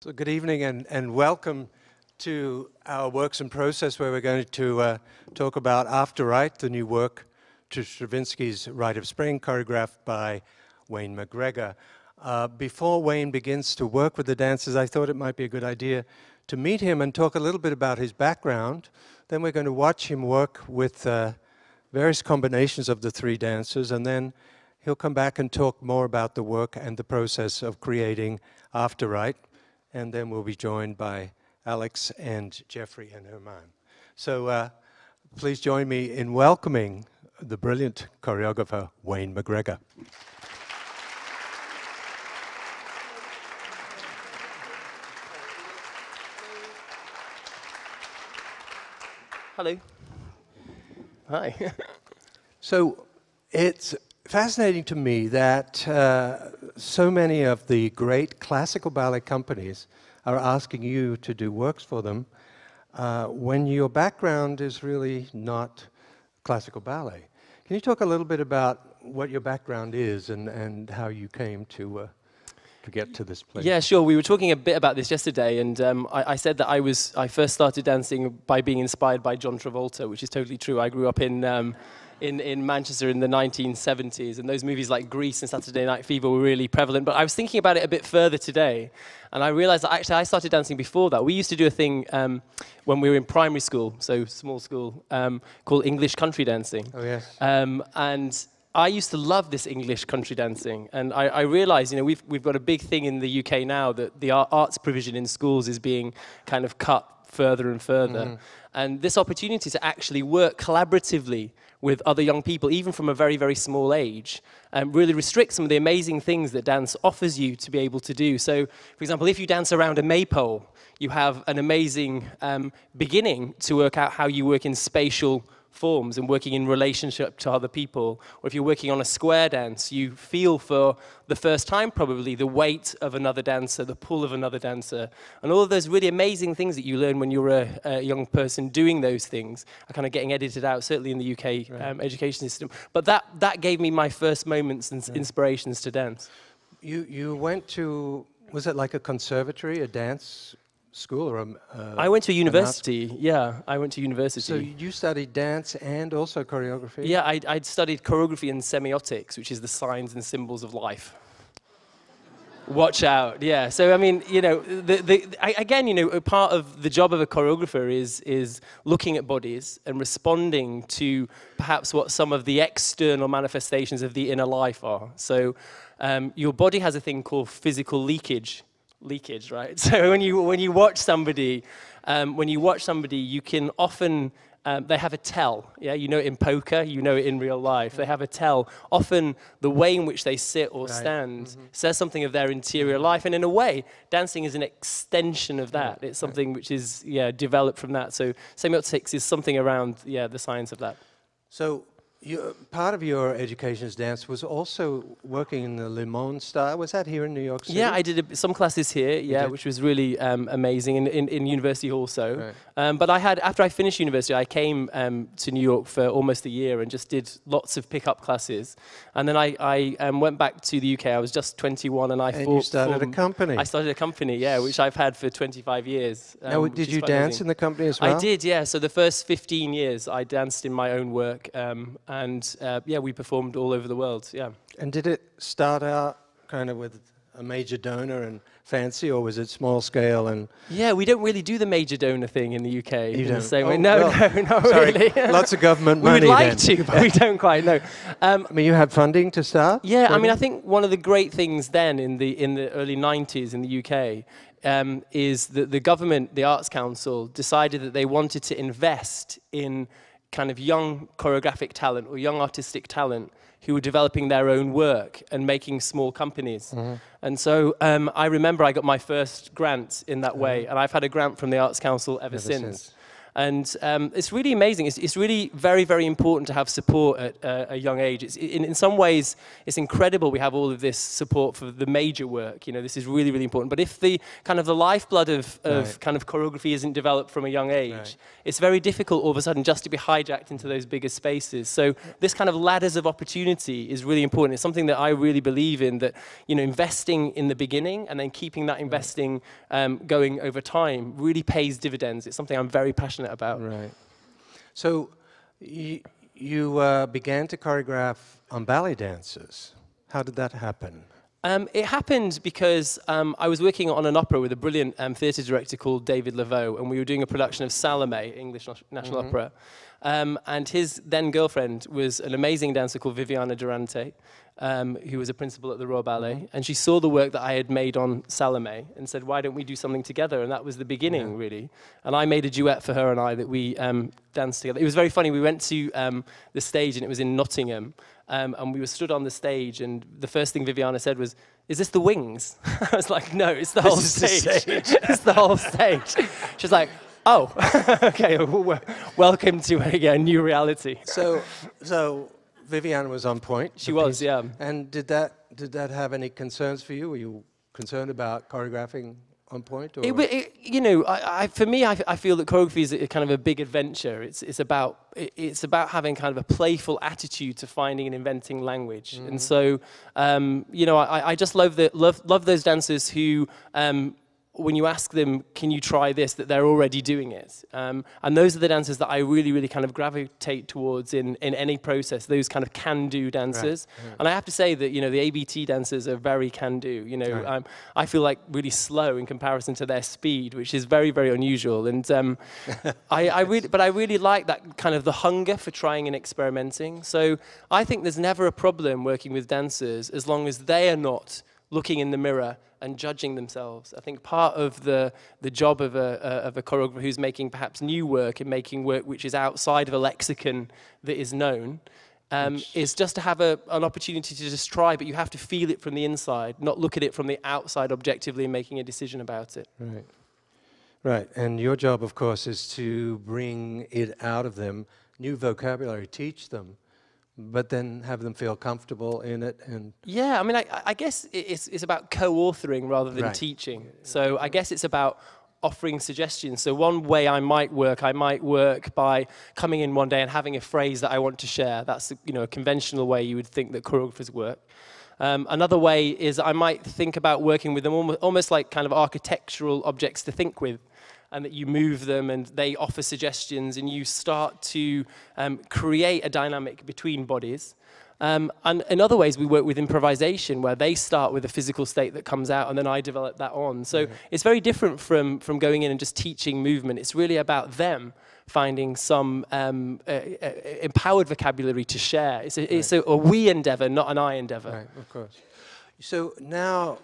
So good evening and welcome to our Works in Process, where we're going to talk about AFTERITE, the new work to Stravinsky's Rite of Spring, choreographed by Wayne McGregor. Before Wayne begins to work with the dancers, I thought it might be a good idea to meet him and talk a little bit about his background. Then we're going to watch him work with various combinations of the three dancers, and then he'll come back and talk more about the work and the process of creating AFTERITE. And then we'll be joined by Alex and Jeffrey and Herman. So please join me in welcoming the brilliant choreographer, Wayne McGregor. Hello. Hi. So it's fascinating to me that so many of the great classical ballet companies are asking you to do works for them when your background is really not classical ballet. Can you talk a little bit about what your background is and how you came to get to this place? Yeah, sure. We were talking a bit about this yesterday, and I said that I first started dancing by being inspired by John Travolta, which is totally true. I grew up in Manchester in the 1970s, and those movies like Grease and Saturday Night Fever were really prevalent. But I was thinking about it a bit further today, and I realized that actually I started dancing before that. We used to do a thing when we were in primary school, so small school, called English country dancing. Oh, yes. And I used to love this English country dancing, and I realized, you know, we've got a big thing in the UK now that the arts provision in schools is being kind of cut further and further. Mm-hmm. And this opportunity to actually work collaboratively with other young people, even from a very, very small age, really restricts some of the amazing things that dance offers you to be able to do. So, for example, if you dance around a maypole, you have an amazing beginning to work out how you work in spatial forms and working in relationship to other people. Or if you're working on a square dance, you feel for the first time probably the weight of another dancer, the pull of another dancer, and all of those really amazing things that you learn when you're a young person doing those things are kind of getting edited out, certainly in the UK education system. But that gave me my first moments and inspirations to dance. You went to, was it like a conservatory, a dance school, or I went to university. Yeah, I went to university. So you studied dance and also choreography? Yeah, I'd studied choreography and semiotics, which is the signs and symbols of life. Watch out, yeah. So I mean, you know, again, you know, a part of the job of a choreographer is looking at bodies and responding to perhaps what some of the external manifestations of the inner life are. So your body has a thing called physical leakage, right? So when you watch somebody, you can often they have a tell. Yeah, you know it in poker, you know it in real life. They have a tell. Often the way in which they sit or stand says something of their interior life, and in a way, dancing is an extension of that. It's something which is developed from that. So semiotics is something around the science of that. So part of your education as dance was also working in the Le Monde style. Was that here in New York City? Yeah, I did some classes here, which was really amazing, in university also. Right. But after I finished university, I came to New York for almost a year and just did lots of pickup classes. And then I went back to the UK. I was just 21 and you started a company. I started a company, which I've had for 25 years. Now, did you dance in the company as well? I did, yeah. So the first 15 years, I danced in my own work. And we performed all over the world, yeah. And did it start out kind of with a major donor and fancy, or was it small scale? And yeah, we don't really do the major donor thing in the UK in the same way. Oh, no, not really. Lots of government money. We would like to, but we don't quite know. I mean, you had funding to start? Yeah, I mean, I think one of the great things then in the early 90s in the UK is that the government, the Arts Council, decided that they wanted to invest in kind of young choreographic talent or young artistic talent who were developing their own work and making small companies. And so I remember I got my first grant in that way, and I've had a grant from the Arts Council ever since. And it's really amazing. It's really very, very important to have support at a young age. In some ways, it's incredible we have all of this support for the major work. You know, this is really, really important. But if the kind of the lifeblood of kind of choreography isn't developed from a young age, it's very difficult all of a sudden just to be hijacked into those bigger spaces. So this kind of ladders of opportunity is really important. It's something that I really believe in, that, you know, investing in the beginning and then keeping that investing going over time really pays dividends. It's something I'm very passionate about. Right. So you began to choreograph on ballet dancers. How did that happen? It happened because I was working on an opera with a brilliant theatre director called David Laveau, and we were doing a production of Salome, English National Opera. And his then girlfriend was an amazing dancer called Viviana Durante, who was a principal at the Royal Ballet. And she saw the work that I had made on Salome and said, why don't we do something together? And that was the beginning, really. And I made a duet for her and I that we danced together. It was very funny. We went to the stage, and it was in Nottingham. And we were stood on the stage, and the first thing Viviana said was, is this the wings? I was like, no, it's the whole stage. It's the whole stage. She's like, oh, okay, welcome to a new reality. So Viviana was on point. She was, yeah. And did that have any concerns for you? Were you concerned about choreographing on point? Or? You know, for me, I feel that choreography is a kind of a big adventure. It's about having kind of a playful attitude to finding and inventing language. And so, you know, I just love those dancers who, when you ask them, can you try this, that they're already doing it. And those are the dancers that I really, really kind of gravitate towards in any process, those kind of can-do dancers. Right. And I have to say that, you know, the ABT dancers are very can-do. You know, I feel like really slow in comparison to their speed, which is very, very unusual. And I really like that kind of the hunger for trying and experimenting. So I think there's never a problem working with dancers as long as they are not looking in the mirror and judging themselves. I think part of the job of a choreographer who's making perhaps new work and making work which is outside of a lexicon that is known is just to have an opportunity to just try, but you have to feel it from the inside, not look at it from the outside objectively and making a decision about it. Right. Right, and your job, of course, is to bring it out of them, new vocabulary, teach them, but then have them feel comfortable in it. And yeah, I mean, I guess it's about co-authoring rather than teaching. So I guess it's about offering suggestions. So one way I might work by coming in one day and having a phrase that I want to share. That's, you know, a conventional way you would think that choreographers work. Another way is I might think about working with them almost like kind of architectural objects to think with, and that you move them and they offer suggestions and you start to create a dynamic between bodies. And in other ways, we work with improvisation, where they start with a physical state that comes out and then I develop that on. So it's very different from going in and just teaching movement. It's really about them finding some empowered vocabulary to share. It's a we endeavor, not an I endeavor. Right, of course. So now,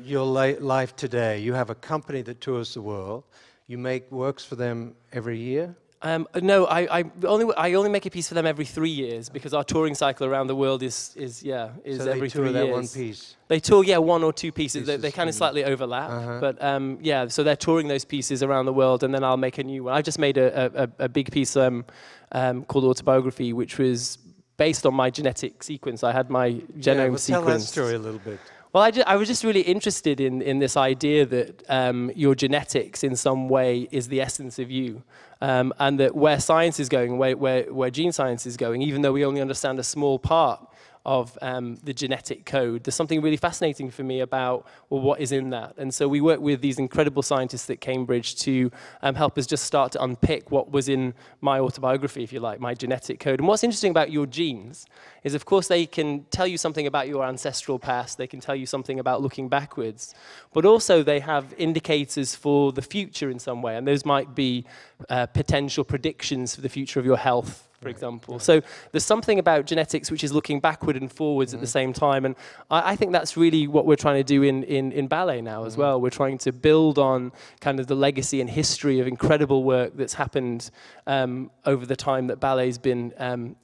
your life today, you have a company that tours the world. You make works for them every year? No, I only make a piece for them every 3 years, because our touring cycle around the world is every 3 years. That one piece? They tour, yeah, one or two pieces. They kind of slightly overlap, but yeah, so they're touring those pieces around the world, and then I'll make a new one. I just made a big piece called Autobiography, which was based on my genetic sequence. I had my genome sequence. Tell that story a little bit. Well, I was just really interested in this idea that your genetics in some way is the essence of you, and that where science is going, where gene science is going, even though we only understand a small part of the genetic code, there's something really fascinating for me about, well, what is in that? And so we work with these incredible scientists at Cambridge to help us just start to unpick what was in my autobiography, if you like, my genetic code. And what's interesting about your genes is, of course, they can tell you something about your ancestral past, they can tell you something about looking backwards, but also they have indicators for the future in some way, and those might be potential predictions for the future of your health, for example. So there's something about genetics which is looking backward and forwards at the same time, and I think that's really what we're trying to do in ballet now as well. We're trying to build on kind of the legacy and history of incredible work that's happened over the time that ballet's been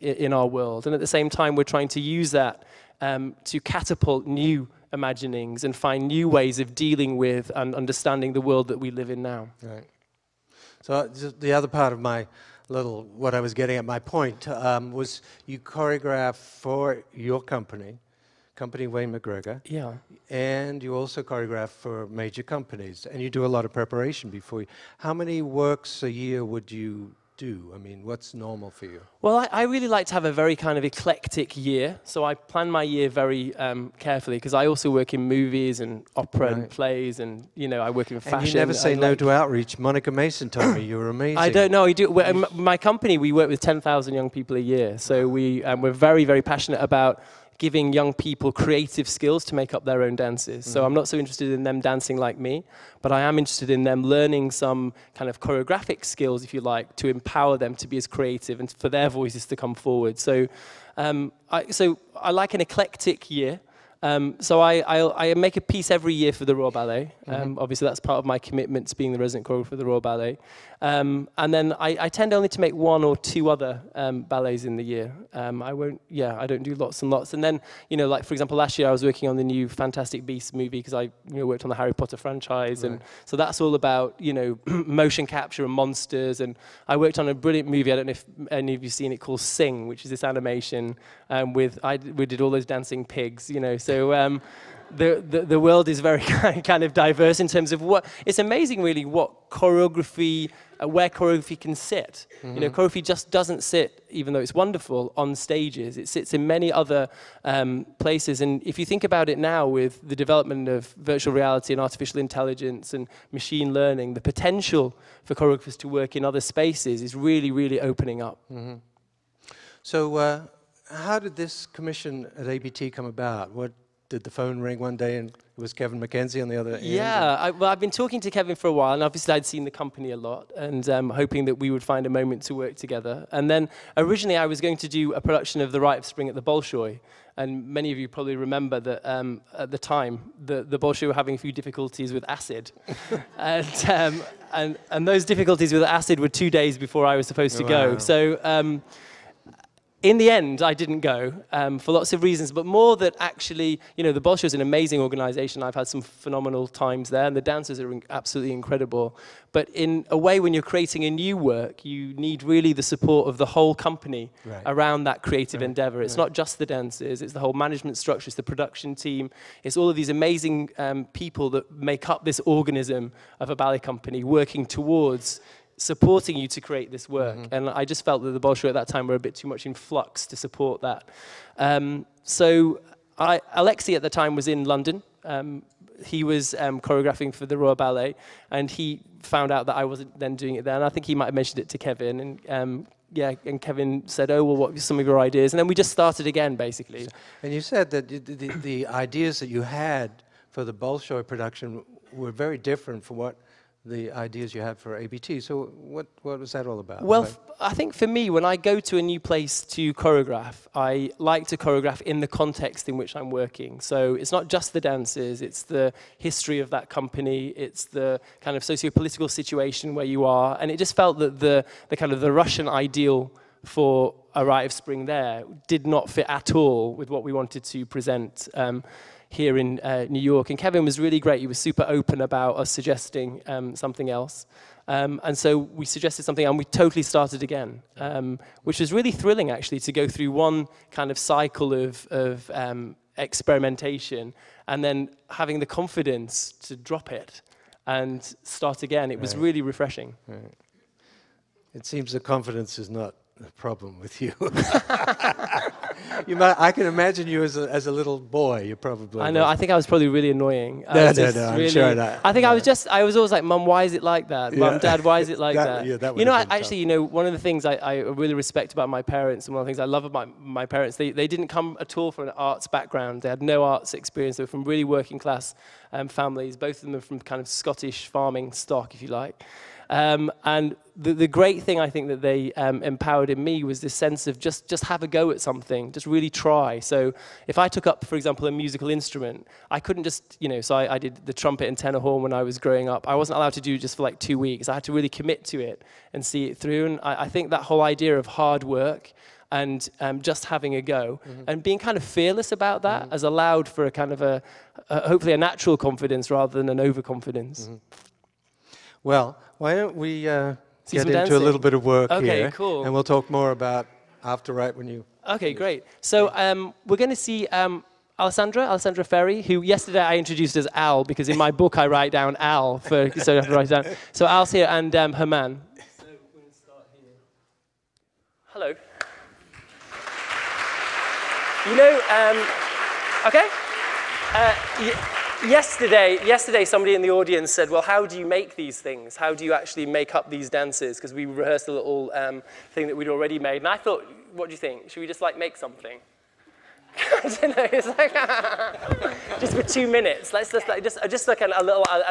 in our world, and at the same time we're trying to use that to catapult new imaginings and find new ways of dealing with and understanding the world that we live in now. Right. So the other part of my what I was getting at, my point, was you choreograph for your company Wayne McGregor. Yeah. And you also choreograph for major companies, and you do a lot of preparation before you. How many works a year would you do? I mean, what's normal for you? Well, I really like to have a very kind of eclectic year, so I plan my year very carefully, because I also work in movies and opera and plays, and I work in fashion. And you never say no to outreach. Monica Mason told me you were amazing. I don't know. I do. My company, we work with 10,000 young people a year, so we're very, very passionate about giving young people creative skills to make up their own dances. So I'm not so interested in them dancing like me, but I am interested in them learning some kind of choreographic skills, if you like, to empower them to be as creative and for their voices to come forward. So, I like an eclectic year. So I make a piece every year for the Royal Ballet. Obviously, that's part of my commitment to being the resident choreographer for the Royal Ballet. And then I tend only to make 1 or 2 other ballets in the year. I don't do lots and lots. And then, like for example, last year I was working on the new Fantastic Beasts movie, because I worked on the Harry Potter franchise. And so that's all about, motion capture and monsters. And I worked on a brilliant movie, I don't know if any of you have seen it, called Sing, which is this animation we did all those dancing pigs, So the world is very kind of diverse in terms of it's amazing really what choreography, where choreography can sit. Choreography just doesn't sit, even though it's wonderful, on stages. It sits in many other places. And if you think about it now, with the development of virtual reality and artificial intelligence and machine learning, the potential for choreographers to work in other spaces is really, really opening up. So how did this commission at ABT come about? Did the phone ring one day and it was Kevin McKenzie on the other end? Yeah, I've been talking to Kevin for a while, and obviously I'd seen the company a lot, and hoping that we would find a moment to work together. And then originally I was going to do a production of the Rite of Spring at the Bolshoi, and many of you probably remember that at the time the Bolshoi were having a few difficulties with acid, and those difficulties with acid were 2 days before I was supposed to go. So. In the end, I didn't go for lots of reasons, but more that actually, the Bolshoi is an amazing organization. I've had some phenomenal times there, and the dancers are absolutely incredible. But in a way, when you're creating a new work, you need really the support of the whole company around that creative endeavor. It's not just the dancers, it's the whole management structure, it's the production team, it's all of these amazing people that make up this organism of a ballet company working towards supporting you to create this work. And I just felt that the Bolshoi at that time were a bit too much in flux to support that. So Alexei at the time was in London. He was choreographing for the Royal Ballet, and he found out that I wasn't then doing it there. And I think he might have mentioned it to Kevin. And Kevin said, oh, well, what were some of your ideas? And then we just started again, basically. And you said that the ideas that you had for the Bolshoi production were very different from what the ideas you had for ABT. So what was that all about? Well, I think for me, when I go to a new place to choreograph, I like to choreograph in the context in which I'm working. So it's not just the dances, it's the history of that company, it's the kind of socio-political situation where you are. And it just felt that the kind of the Russian ideal for a Rite of Spring there did not fit at all with what we wanted to present here in New York. And Kevin was really great. He was super open about us suggesting something else. And so we suggested something, and we totally started again, which was really thrilling, actually, to go through one kind of cycle of experimentation and then having the confidence to drop it and start again. It was really refreshing. It seems the confidence is not a problem with you. I can imagine you as a little boy. You probably. I know. I think I was probably really annoying. No, I'm sure that. I think I was always like, Mum, why is it like that? Mum, Dad, why is it like that? Yeah, that actually, one of the things I really respect about my parents, and one of the things I love about my parents, they didn't come at all from an arts background. They had no arts experience. They were from really working class families. Both of them are from kind of Scottish farming stock, if you like. And the great thing I think that they empowered in me was this sense of just have a go at something, just really try. So if I took up, for example, a musical instrument, I couldn't just, so I did the trumpet and tenor horn when I was growing up. I wasn't allowed to do it just for like 2 weeks. I had to really commit to it and see it through. And I think that whole idea of hard work and just having a go and being kind of fearless about that has allowed for a kind of hopefully a natural confidence rather than an overconfidence. Well, why don't we get some into dancing? a little bit of work Okay, here. cool. And we'll talk more about AFTERITE when you... Okay, great. So we're going to see Alessandra Ferri, who yesterday I introduced as Al, because in my book I write down Al, so I have to write it down. So Al's here, and Herman. So we're going to start here. Hello. You know, okay. Yesterday somebody in the audience said, well, how do you make these things? How do you actually make up these dances? Because we rehearsed a little thing that we'd already made. And I thought, what do you think? Should we just like make something? I don't know, it's like, just for 2 minutes. Let's just like an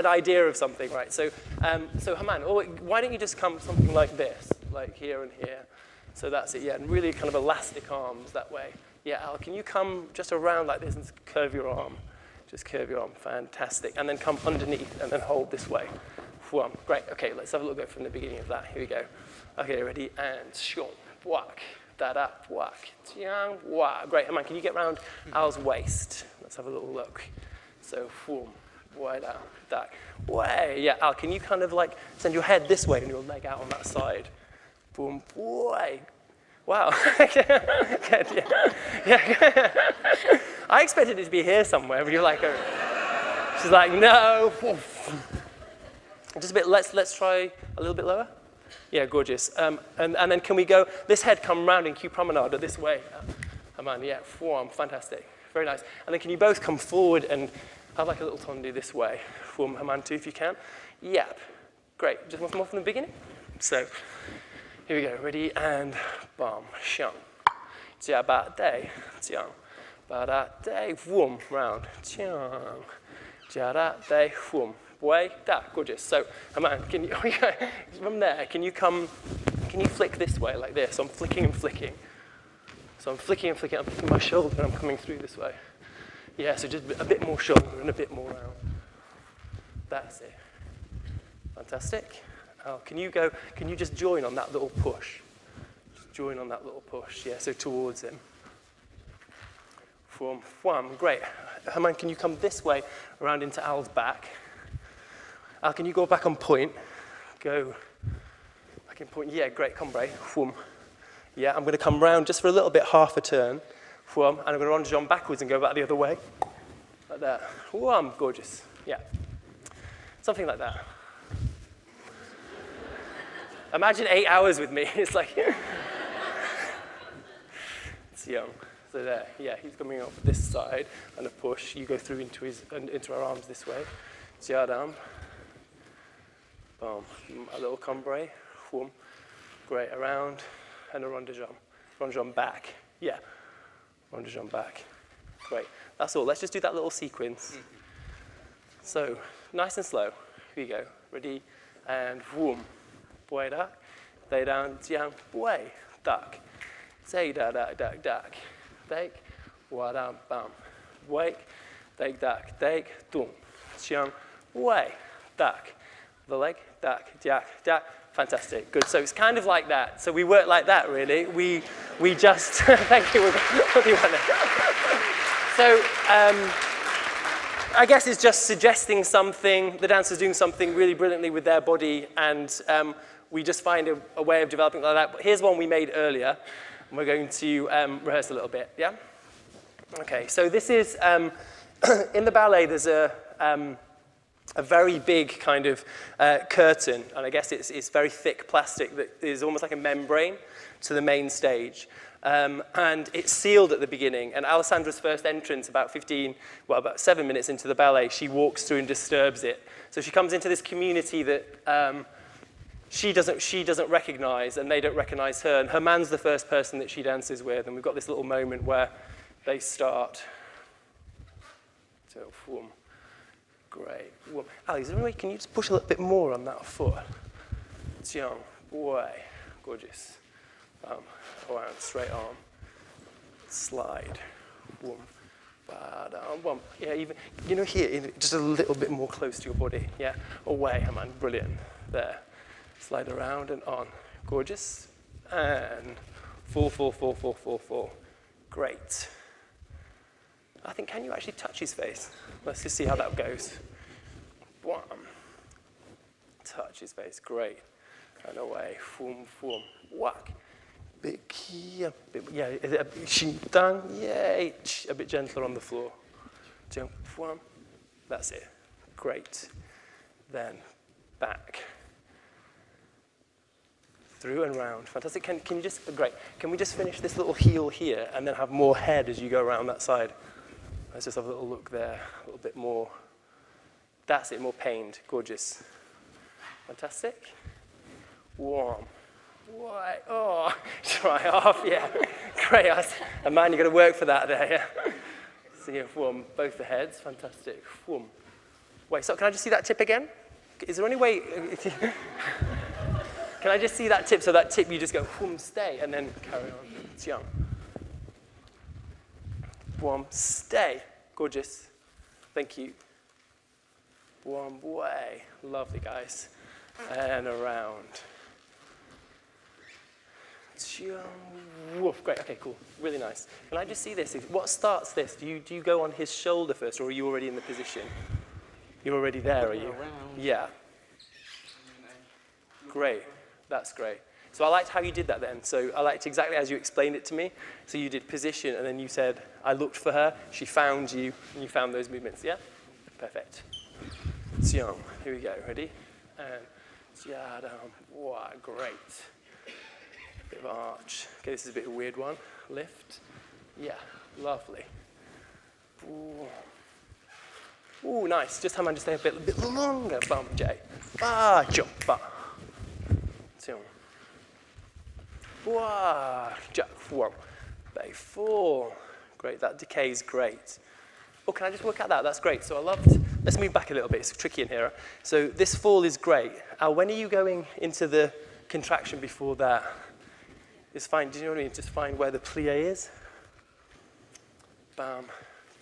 idea of something, right? So Herman, why don't you just come something like this, like here and here? So that's it, yeah, and really kind of elastic arms that way. Yeah, Al, can you come just around like this and curve your arm? Just curve your arm, fantastic. And then come underneath and then hold this way. Great, okay, let's have a look from the beginning of that. Here we go. Okay, ready, and short, whack, da-da, whack, tiang, whack. Great, Herman, can you get around Al's waist? Let's have a little look. So, way down, that way. Yeah, Al, can you kind of like send your head this way and your leg out on that side? Boom, way. Wow. Yeah. I expected it to be here somewhere, but you're like, she's like, no. Just a bit, let's try a little bit lower. Yeah, gorgeous. And then can we go, this head come round in Q promenade this way. Herman, yeah, forearm, fantastic. Very nice. And then can you both come forward and have like a little tendu this way. Herman too, if you can. Yep, great. Just more from the beginning. So, here we go, ready, and bam, shang. Jia ba day, jiang. Ba da day, whoom, round. Jiang. Jia da day, whoom. Way, da, gorgeous. So, Herman, can you, from there, can you flick this way like this? So I'm flicking and flicking. So I'm flicking and flicking, I'm flicking my shoulder and I'm coming through this way. Yeah, so just a bit more shoulder and a bit more round. That's it. Fantastic. Oh, can you just join on that little push? Just join on that little push, yeah, so towards him. Great. Herman, can you come this way around into Al's back? Al, can you go back on point? Go back in point, yeah, great, combre. Yeah, I'm gonna come round just for a little bit, half a turn. And I'm gonna run backwards and go back the other way. Like that. Gorgeous, yeah. Something like that. Imagine 8 hours with me. It's like, it's young. So there, yeah, he's coming up this side and a push. You go through into our arms this way. Jiadam. Boom. A little combre. Whoom. Great. Around and a rondejam. Rondejam back. Yeah. Rondejam back. Great. That's all. Let's just do that little sequence. So, nice and slow. Here you go. Ready? And whoom. Boy da, they down, jiang, boy, duck, say da da duck duck, take, wada bam, wake, take duck, take, dum, jiang, way, duck, the leg, duck, jack, jack, fantastic, good. So it's kind of like that. So we work like that really. We just thank you. What do you want? So I guess it's just suggesting something. The dancer's doing something really brilliantly with their body, and we just find a way of developing like that. But here's one we made earlier, and we're going to rehearse a little bit, yeah? Okay, so this is, in the ballet, there's a very big kind of curtain, and I guess it's very thick plastic that is almost like a membrane to the main stage. And it's sealed at the beginning, and Alessandra's first entrance, about 7 minutes into the ballet, she walks through and disturbs it. So she comes into this community that she doesn't recognize, and they don't recognize her. And Herman's the first person that she dances with, and we've got this little moment where they start. So, whoom. Great. Whoom. Ali, is there any way, can you just push a little bit more on that foot? Jiang, way. Gorgeous. Around, straight arm. Slide. Whoom. Ba-da-wum. Yeah, even, you know, here, just a little bit more close to your body. Yeah, away, Herman, brilliant. There. Slide around and on. Gorgeous. And fall. Great. I think, can you actually touch his face? Let's just see how that goes. Touch his face, great. and away. Foom, foom, whack. Bit kia, bit, yeah, a bit shintang, yay. A bit gentler on the floor. Jump, foom. That's it. Great. Then back. Through and round. Fantastic. Can you just, great. Can we just finish this little heel here and then have more head as you go around that side? Let's just have a little look there, a little bit more. That's it, more pained. Gorgeous. Fantastic. Warm. Why? Oh, try off, yeah. Great. And man, you've got to work for that there, yeah. So yeah, warm, both the heads. Fantastic. Warm. Wait, so can I just see that tip again? Is there any way? Can I just see that tip? So that tip, you just go, whoom, stay, and then carry on. Xiang. Whoom, stay. Gorgeous. Thank you. Whoom, way. Lovely, guys. And around. Xiang. Woof. Great. Okay, cool. Really nice. Can I just see this? What starts this? Do you go on his shoulder first, or are you already in the position? You're already there, are you? Yeah. Great. That's great. So I liked how you did that then. So I liked exactly as you explained it to me. So you did position, and then you said, I looked for her, she found you, and you found those movements, yeah? Perfect. Xiong. Here we go. Ready? And Jiadam. Wow, great. Bit of arch. Okay, this is a bit of a weird one. Lift. Yeah, lovely. Ooh, nice. Just have man just stay a bit longer. Bum, J. Ah, jump, ba. Wow, jack, whoa, bay, fall. Great, that decay is great. Oh, can I just work out that? That's great. So I loved, let's move back a little bit. It's tricky in here. So this fall is great. When are you going into the contraction before that? It's fine, do you know what I mean? Just find where the plie is. Bam.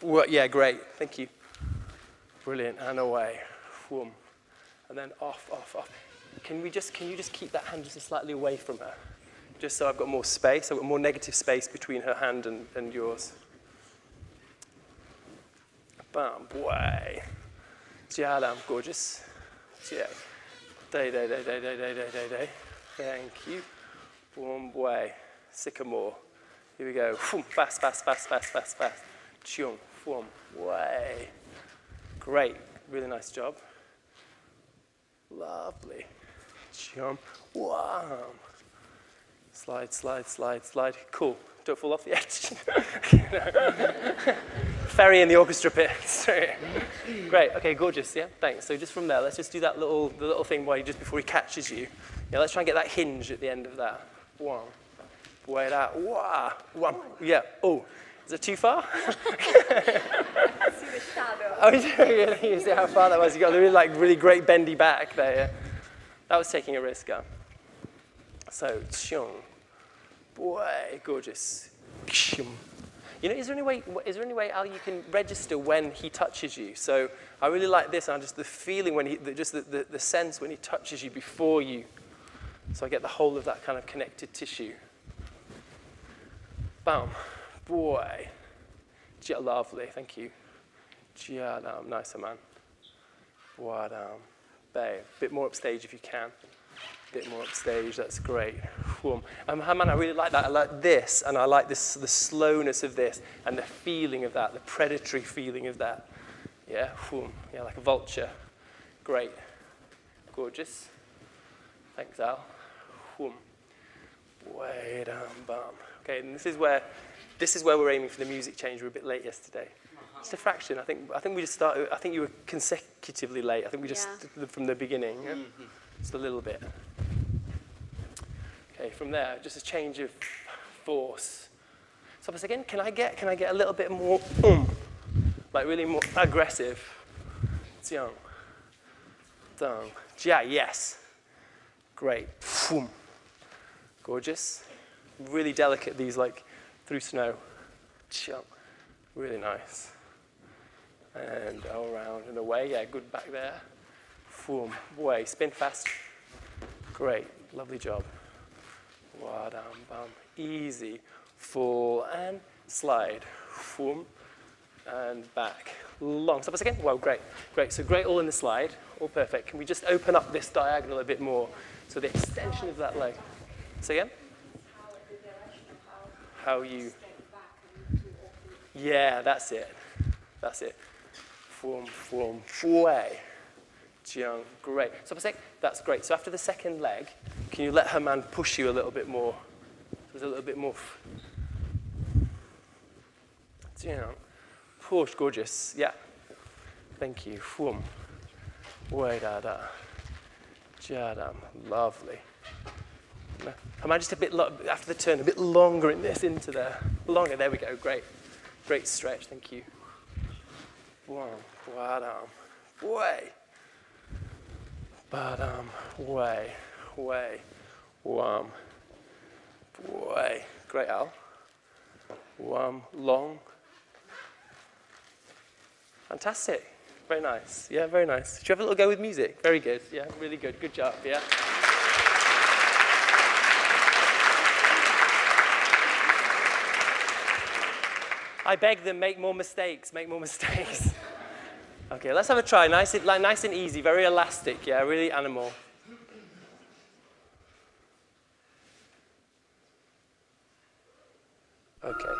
Well, yeah, great, thank you. Brilliant, and away. Whoom. And then off, off, off. Can you just keep that hand just slightly away from her? Just so I've got more space. I've got more negative space between her hand and yours. Bam, way. Jialam, gorgeous. Jia. Day. Thank you. Boom, way. Sycamore. Here we go. Fast. Chung, boom, way. Great. Really nice job. Lovely. Jump. Wow. Slide. Cool. Don't fall off the edge. Ferry in the orchestra pit. Great. Okay, gorgeous. Yeah, thanks. So just from there, let's just do that the little thing just before he catches you. Yeah, let's try and get that hinge at the end of that. One. Wait out. Wow. One. Yeah. Oh, is it too far? I see the shadow. Oh, you see how far that was? You got a really great bendy back there. Yeah? That was taking a risk. Yeah? So, xiong, boy, gorgeous. You know, is there any way, Al, you can register when he touches you? So I really like this, and just the feeling when the sense when he touches you before you. So I get the whole of that kind of connected tissue. Bam, boy, lovely, thank you. Nice, man. Wadam, bay, a bit more upstage if you can. Bit more upstage, that's great. Man, I really like that. I like this, and I like this, the slowness of this, and the feeling of that, the predatory feeling of that. Yeah, yeah, like a vulture. Great. Gorgeous. Thanks, Al. Way down, bam. Okay, and this is where we're aiming for the music change. We were a bit late yesterday. Just a fraction. I think we just started. I think you were consecutively late. I think we just from the beginning. Yeah? Just a little bit. Okay, from there, just a change of force. So once again, can I get a little bit more, like really more aggressive? Jiang, dang, jia, yes. Great. Gorgeous. Really delicate, these like through snow. Jiang. Really nice. And around and away. Yeah, good back there. Way. Spin fast. Great. Lovely job. Wadam, bam. Easy. Full and slide. And back. Long. Stop us again. Wow, great. Great. So great all in the slide. All perfect. Can we just open up this diagonal a bit more? So the extension of that leg. Say again? How you... Yeah, that's it. That's it. Form, way. Jiang, great. Stop a sec. That's great. So after the second leg, can you let Herman push you a little bit more? There's a little bit more. Jiang, push, gorgeous. Yeah. Thank you. Form, way, da, da. Jadam, lovely. Herman, just a bit, after the turn, a bit longer in this, into there. Longer, there we go, great. Great stretch, thank you. One, badam, way. Badam, way, wham, way. Great, Al. Wham, long. Fantastic. Very nice. Yeah, very nice. Should you have a little go with music? Very good. Yeah, really good. Good job. Yeah. I beg them, make more mistakes. Make more mistakes. Okay, let's have a try. Nice and easy. Very elastic. Yeah, really animal. Okay.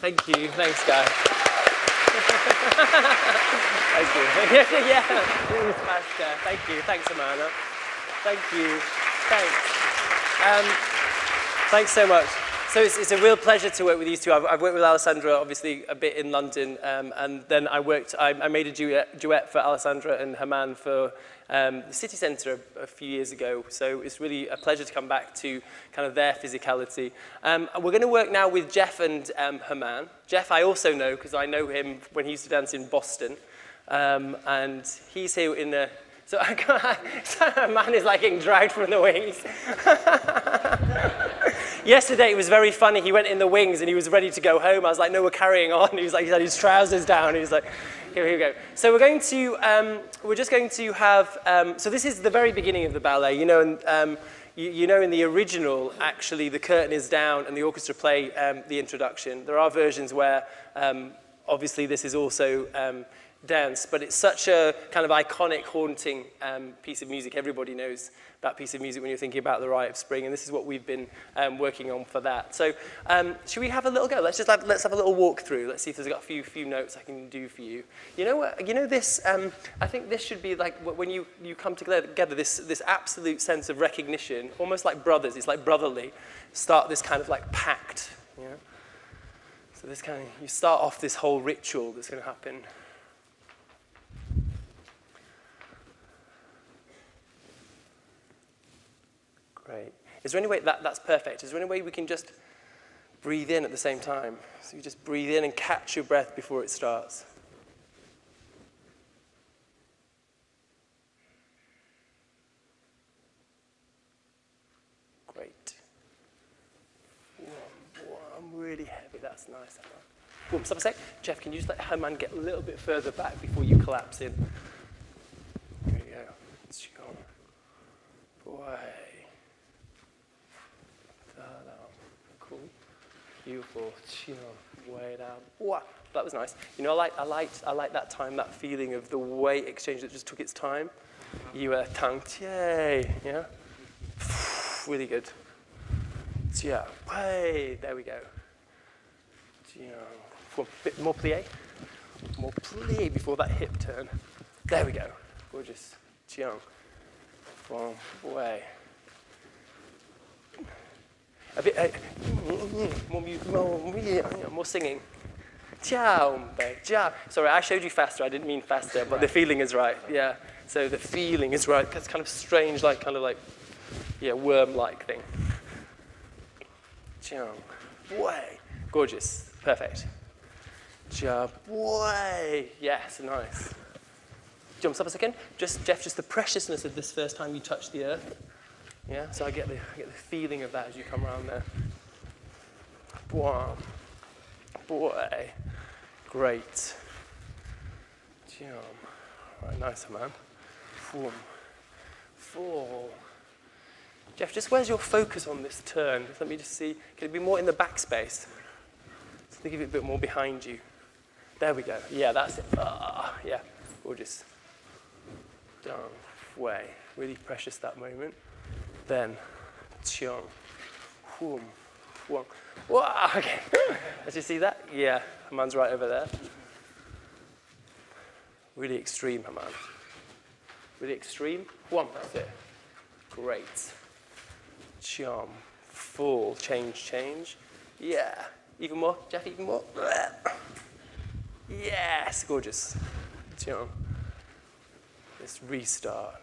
Thank you. Thanks, guys. Thank you. Yeah. Smashed there. Thank you. Thanks, Amanda. Thank you. Thanks. Thanks so much. So it's a real pleasure to work with these two. I've worked with Alessandra, obviously, a bit in London, and then I made a duet for Alessandra and Herman for the City Centre a few years ago. So it's really a pleasure to come back to kind of their physicality. We're going to work now with Jeff and Herman. Jeff I also know, because I know him when he used to dance in Boston. And he's here in the... So Herman is like getting dragged from the wings. Yesterday it was very funny. He went in the wings and he was ready to go home. I was like, no, we're carrying on. He was like, he had his trousers down. He was like, here we go. So we're just going to have, so this is the very beginning of the ballet, you know, and you know in the original, actually, the curtain is down and the orchestra play the introduction. There are versions where, obviously, this is also dance, but it's such a kind of iconic, haunting piece of music. Everybody knows that piece of music when you're thinking about the Rite of Spring, and this is what we've been working on for that. So should we have a little go? Let's have a little walk through. Let's see if there's got a few notes I can do for you. You know this, I think this should be like when you come together, this absolute sense of recognition, almost like brothers, it's like brotherly, start this kind of like pact, you know? So this kind of, you start off this whole ritual that's going to happen. Great. Is there any way, that's perfect. Is there any way we can just breathe in at the same time? So you just breathe in and catch your breath before it starts. Great. I'm really heavy, that's nice. Boom, stop a sec. Jeff, can you just let Herman get a little bit further back before you collapse in? There you go. Boy. Cool. Beautiful. Way down. Wow. That was nice. You know, I like that time, that feeling of the weight exchange that just took its time. You were tanked. Yay. Yeah. Really good. Yeah. Hey. There we go. A bit more plie. More plie before that hip turn. There we go. Gorgeous. From way. A bit more singing. Ciao. Sorry, I showed you faster. I didn't mean faster, but the feeling is right. Yeah. So the feeling is right. That's kind of strange, like worm-like thing. Ciao. Way. Gorgeous. Perfect. Ciao. Way. Yes. Nice. Jumps up a second. Jeff, just the preciousness of this first time you touch the earth. Yeah, so I get the feeling of that as you come around there. Boy. Great. Right, nice, man. Fall. Jeff, just where's your focus on this turn? Let me just see. Can it be more in the backspace? So think of it a bit more behind you. There we go. Yeah, that's it. Yeah, gorgeous. Down, way. Really precious, that moment. Then, chiong, whoom, whoom. Wow, okay. Did you see that? Yeah, Herman's right over there. Really extreme, Herman. Really extreme. Whoom, that's it. Great. Chiong, full, change. Yeah. Even more, Jeff, even more. Yes, gorgeous. Chiong. Let's restart.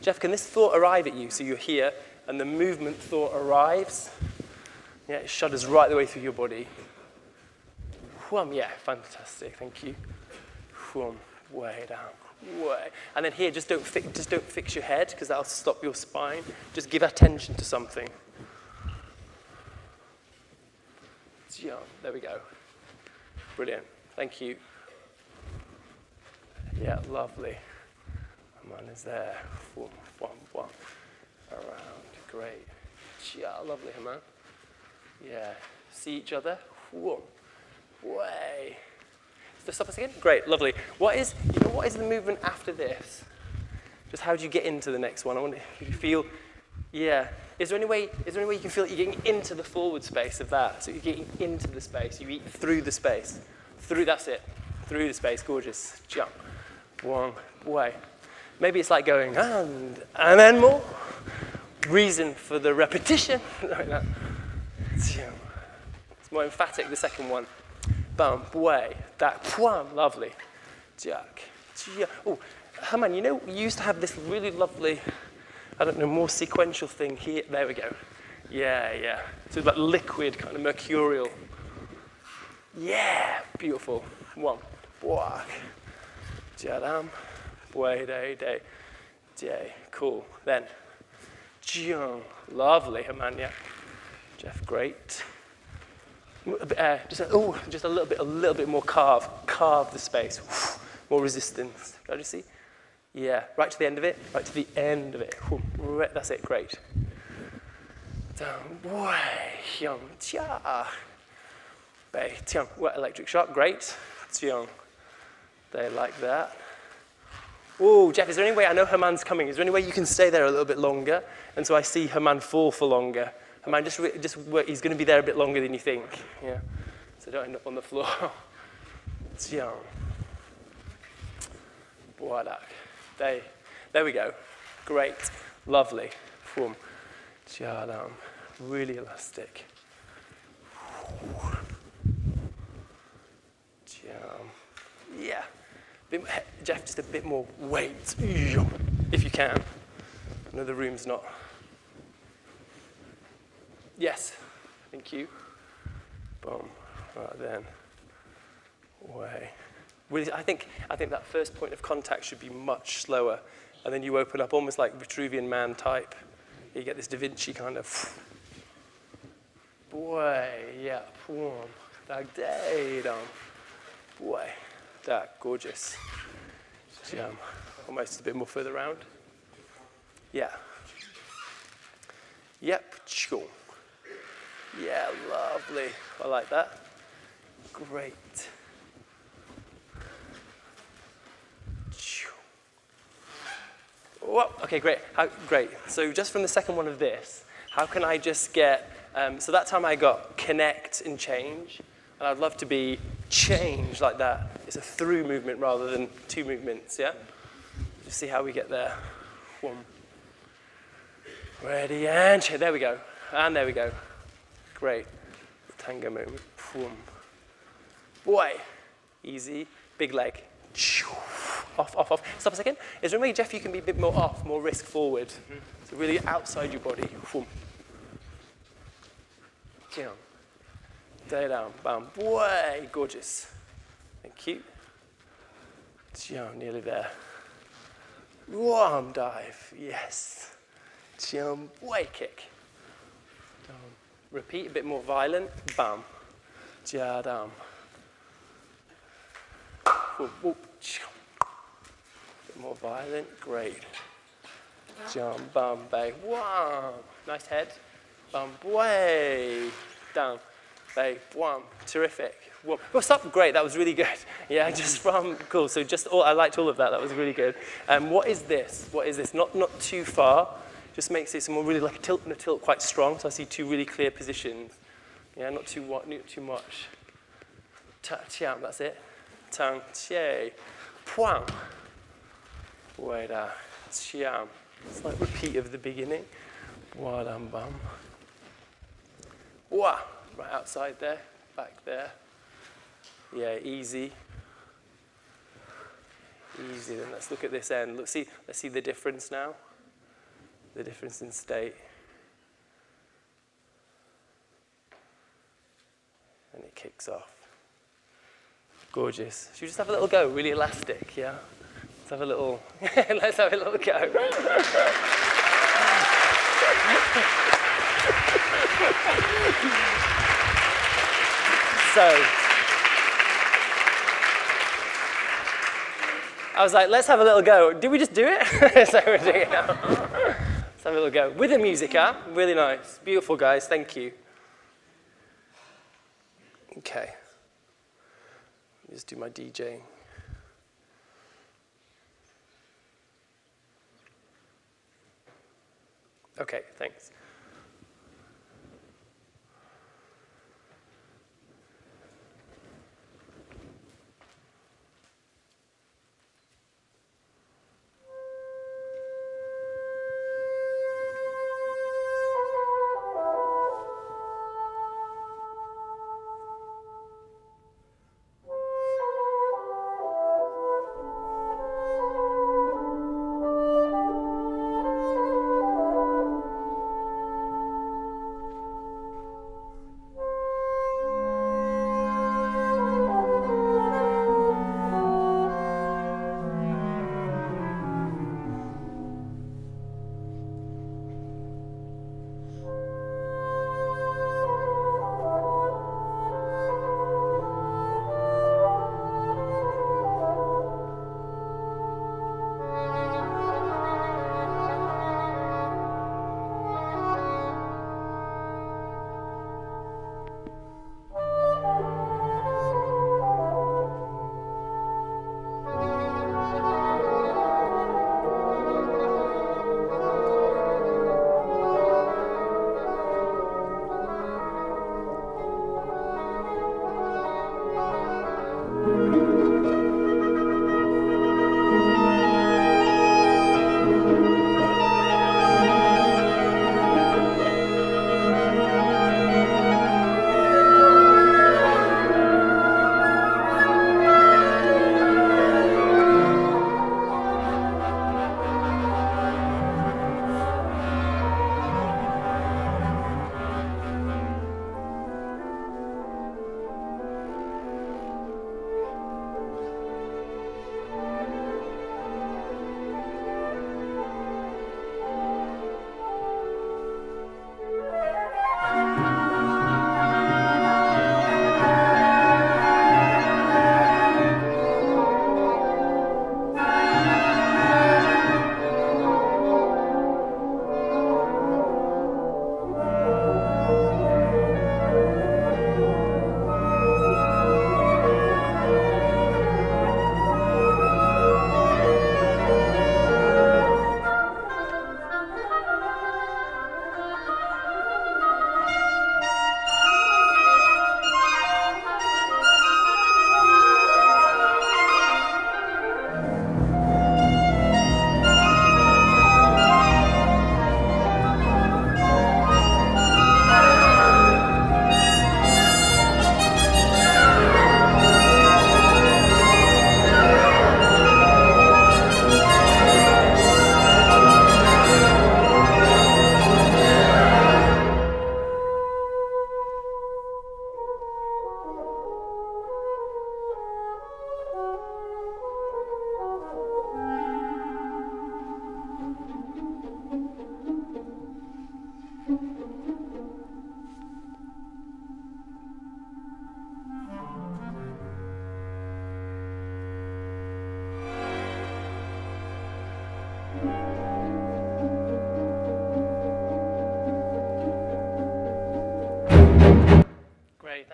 Jeff, can this thought arrive at you? So you're here, and the movement thought arrives. Yeah, it shudders right the way through your body. Whum, yeah, fantastic, thank you. Whum, way down, way. And then here, just don't fix your head, because that'll stop your spine. Just give attention to something. There we go. Brilliant, thank you. Yeah, lovely. Herman is there. Around. Great. Yeah, lovely, Herman. Yeah. See each other. Whoa. Way. Just stop us again. Great, lovely. What is the movement after this? Just how do you get into the next one? I wonder if you feel. Yeah. Is there any way you can feel that you're getting into the forward space of that? So you're getting into the space. You eat through the space. That's it. Through the space. Gorgeous. Jump. One way. Maybe it's like going, and then more. Reason for the repetition. Like that. It's more emphatic, the second one. Bump, way. That, pwam, lovely. Jack. Oh, Herman, you know, we used to have this really lovely, I don't know, more sequential thing here. There we go. Yeah. So it's like liquid, kind of mercurial. Yeah, beautiful. One, walk. Jadam. Way, day. Cool. Then, Lovely, Herman, yeah. Jeff, great. Just a little bit more carve. Carve the space. More resistance. Can you see? Yeah, right to the end of it. Right to the end of it. That's it, great. Down, way, young, tia. Bay, tiang, wet electric shock, great. Tiang. They like that. Oh, Jeff, is there any way, I know Herman's coming, is there any way you can stay there a little bit longer? And so I see Herman fall for longer. Herman, just work, he's going to be there a bit longer than you think. Yeah. So don't end up on the floor. Tiang. Voilà. There we go. Great. Lovely. Boom. Tiang. Really elastic. Yeah. Jeff, just a bit more weight, if you can. I know the room's not. Yes. Thank you. Boom. Right then. Way. Really, I think that first point of contact should be much slower, and then you open up almost like Vitruvian Man type. You get this Da Vinci kind of. Boy, yeah. Boom. Like day down. Boy. That, gorgeous. Almost a bit more further around. Yeah. Yep. Yeah, lovely. I like that. Great. Whoa. Okay, great. Great. So just from the second one of this, how can I just get, so that time I got connect and change, and I'd love to be change like that. It's a through movement rather than two movements, yeah? Just see how we get there. One. Ready, and change. There we go. And there we go. Great. Tango movement. Boom. Boy. Easy. Big leg. Off, off, off. Stop a second. Is there a way, Jeff, you can be a bit more off, more risk forward? Mm-hmm. So really outside your body. Boom. Down. Stay down. Bam. Boy. Gorgeous. Thank you. Nearly there. Warm dive. Yes. Way kick. Down. Repeat, a bit more violent. Bam. Down. Whoop. Bit more violent. Great. Jump. Bam. Bay. Wow. Nice head. Bam. Way. Down. Bay. One. Terrific. Whoa. Well, stop. Great. That was really good. Yeah, just from cool. So I liked all of that. That was really good. What is this? What is this? Not too far. Just makes it some more really like a tilt and a tilt quite strong. So I see two really clear positions. Yeah, not too much. Tiam. That's it. Tang. Che. Puang. Wait. Tiam. It's like repeat of the beginning. Wadam bam. Wah. Right outside there, back there. Yeah, easy. Easy, then let's look at this end. Let's see the difference now. The difference in state. And it kicks off. Gorgeous. Should we just have a little go? Really elastic, yeah? Let's have a little go. So, I was like, let's have a little go. Did we just do it? So we're doing it now. Let's have a little go. With the music, huh? Really nice. Beautiful, guys. Thank you. Okay. Let me just do my DJing. Okay, thanks.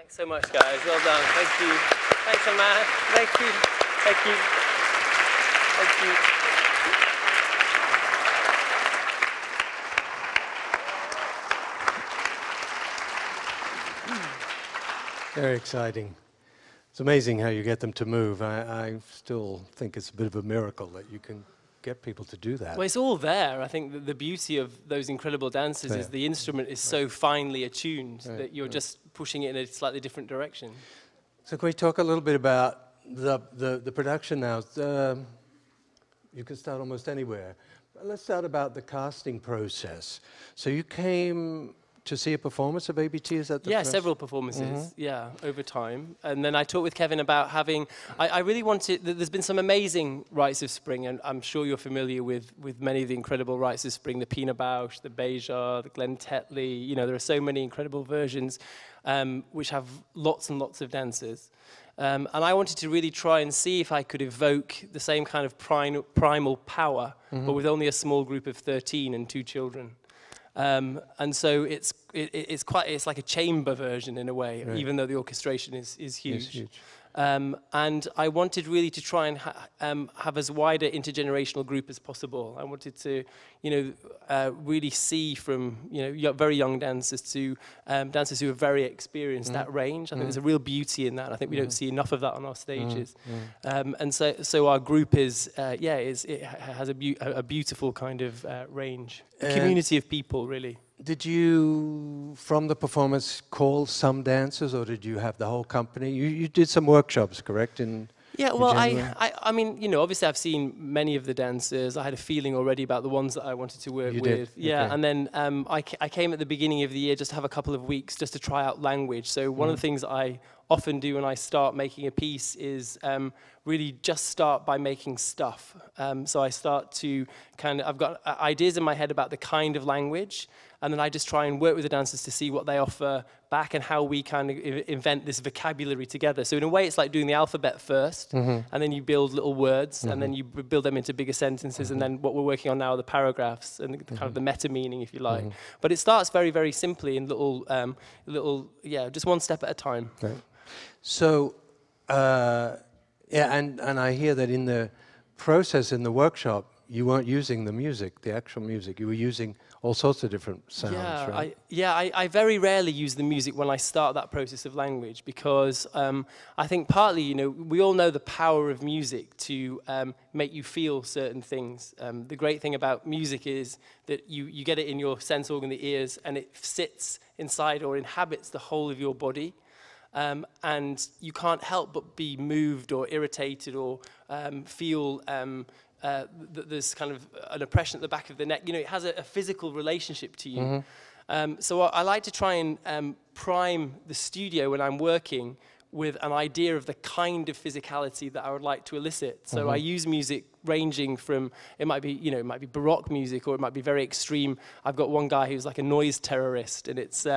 Thanks so much, guys. Well done. Thank you. Thanks, Herman. Thank you. Thank you. Thank you. Very exciting. It's amazing how you get them to move. I still think it's a bit of a miracle that you can get people to do that. Well, it's all there. I think the beauty of those incredible dances is the instrument is so finely attuned that you're just pushing it in a slightly different direction. So can we talk a little bit about the production now? You can start almost anywhere. Let's start about the casting process. So you came to see a performance of ABT, is that the first? Several performances, over time. And then I talked with Kevin about having, I really wanted, there's been some amazing Rites of Spring, and I'm sure you're familiar with many of the incredible Rites of Spring, the Pina Bausch, the Béjar, the Glenn Tetley, you know, there are so many incredible versions which have lots and lots of dancers. And I wanted to really try and see if I could evoke the same kind of primal power, but with only a small group of 13 and 2 children. And so it's like a chamber version in a way, even though the orchestration is huge. It's huge. And I wanted really to try and have as wide an intergenerational group as possible. I wanted to, really see from, very young dancers to dancers who are very experienced, that range. I think there's a real beauty in that. I think we don't see enough of that on our stages. And so our group it has a beautiful kind of range, a community of people, really. Did you, from the performance, call some dancers, or did you have the whole company? You did some workshops, correct? Yeah, well, I mean, obviously I've seen many of the dancers. I had a feeling already about the ones that I wanted to work with. Yeah, okay. And then I came at the beginning of the year just to have a couple of weeks just to try out language. So one of the things I often do when I start making a piece is really just start by making stuff. So I start to I've got ideas in my head about the kind of language, and then I just try and work with the dancers to see what they offer back and how we kind of invent this vocabulary together. So in a way, it's like doing the alphabet first, and then you build little words, and then you build them into bigger sentences, and then what we're working on now are the paragraphs and kind of the meta meaning, if you like. But it starts very, very simply in little, just one step at a time. Right. So, and I hear that in the process, in the workshop, you weren't using the music, the actual music. You were using all sorts of different sounds, right? I very rarely use the music when I start that process of language, because I think partly, we all know the power of music to make you feel certain things. The great thing about music is that you get it in your sense organ, the ears, and it sits inside or inhabits the whole of your body. And you can't help but be moved or irritated or feel there's kind of an oppression at the back of the neck. It has a physical relationship to you. So I like to try and prime the studio when I'm working with an idea of the kind of physicality that I would like to elicit. So I use music ranging from, it might be Baroque music, or it might be very extreme. I've got one guy who's like a noise terrorist, and it's,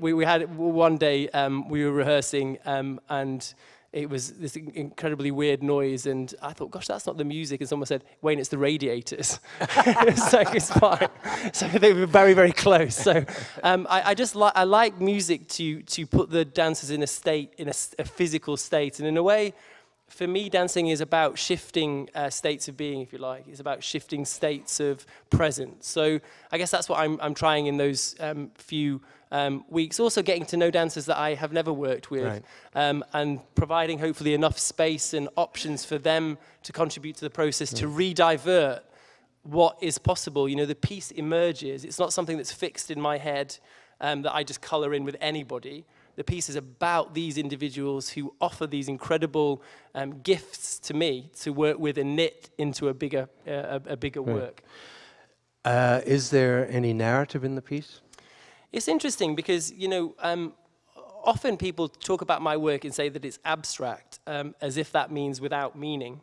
we had one day, we were rehearsing, and it was this incredibly weird noise, and I thought, gosh, that's not the music. And someone said, Wayne, it's the radiators. So it's fine. So they were very, very close. So I like music to put the dancers in a state, in a physical state. And in a way, for me, dancing is about shifting states of being, if you like. It's about shifting states of presence. So I guess that's what I'm trying in those few weeks. Also getting to know dancers that I have never worked with, and providing hopefully enough space and options for them to contribute to the process, to re-divert what is possible. The piece emerges. It's not something that's fixed in my head that I just color in with anybody. The piece is about these individuals who offer these incredible gifts to me to work with and knit into a bigger work. Is there any narrative in the piece? It's interesting because, often people talk about my work and say that it's abstract, as if that means without meaning.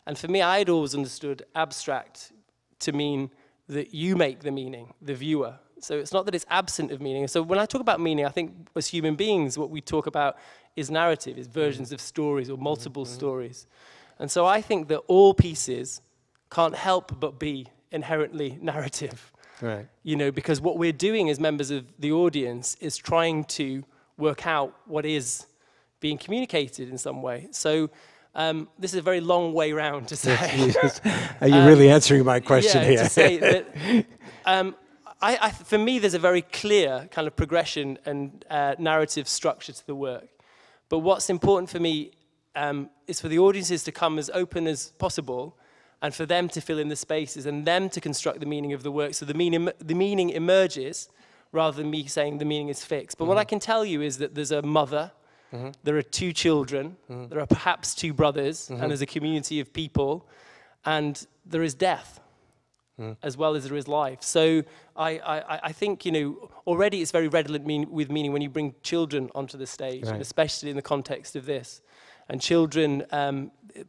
And for me, I had always understood abstract to mean that you make the meaning, the viewer. So it's not that it's absent of meaning. So when I talk about meaning, I think as human beings, what we talk about is narrative, is versions of stories or multiple stories. And so I think that all pieces can't help but be inherently narrative. Right. Because what we're doing as members of the audience is trying to work out what is being communicated in some way. So this is a very long way round to say. Are you really answering my question here? To say that for me, there's a very clear kind of progression and narrative structure to the work. But what's important for me is for the audiences to come as open as possible, and for them to fill in the spaces and them to construct the meaning of the work. So the meaning emerges rather than me saying the meaning is fixed. But what I can tell you is that there's a mother, there are 2 children, there are perhaps 2 brothers, and there's a community of people, and there is death as well as there is life. So I think, you know, already it's very redolent with meaning when you bring children onto the stage, and especially in the context of this. And children,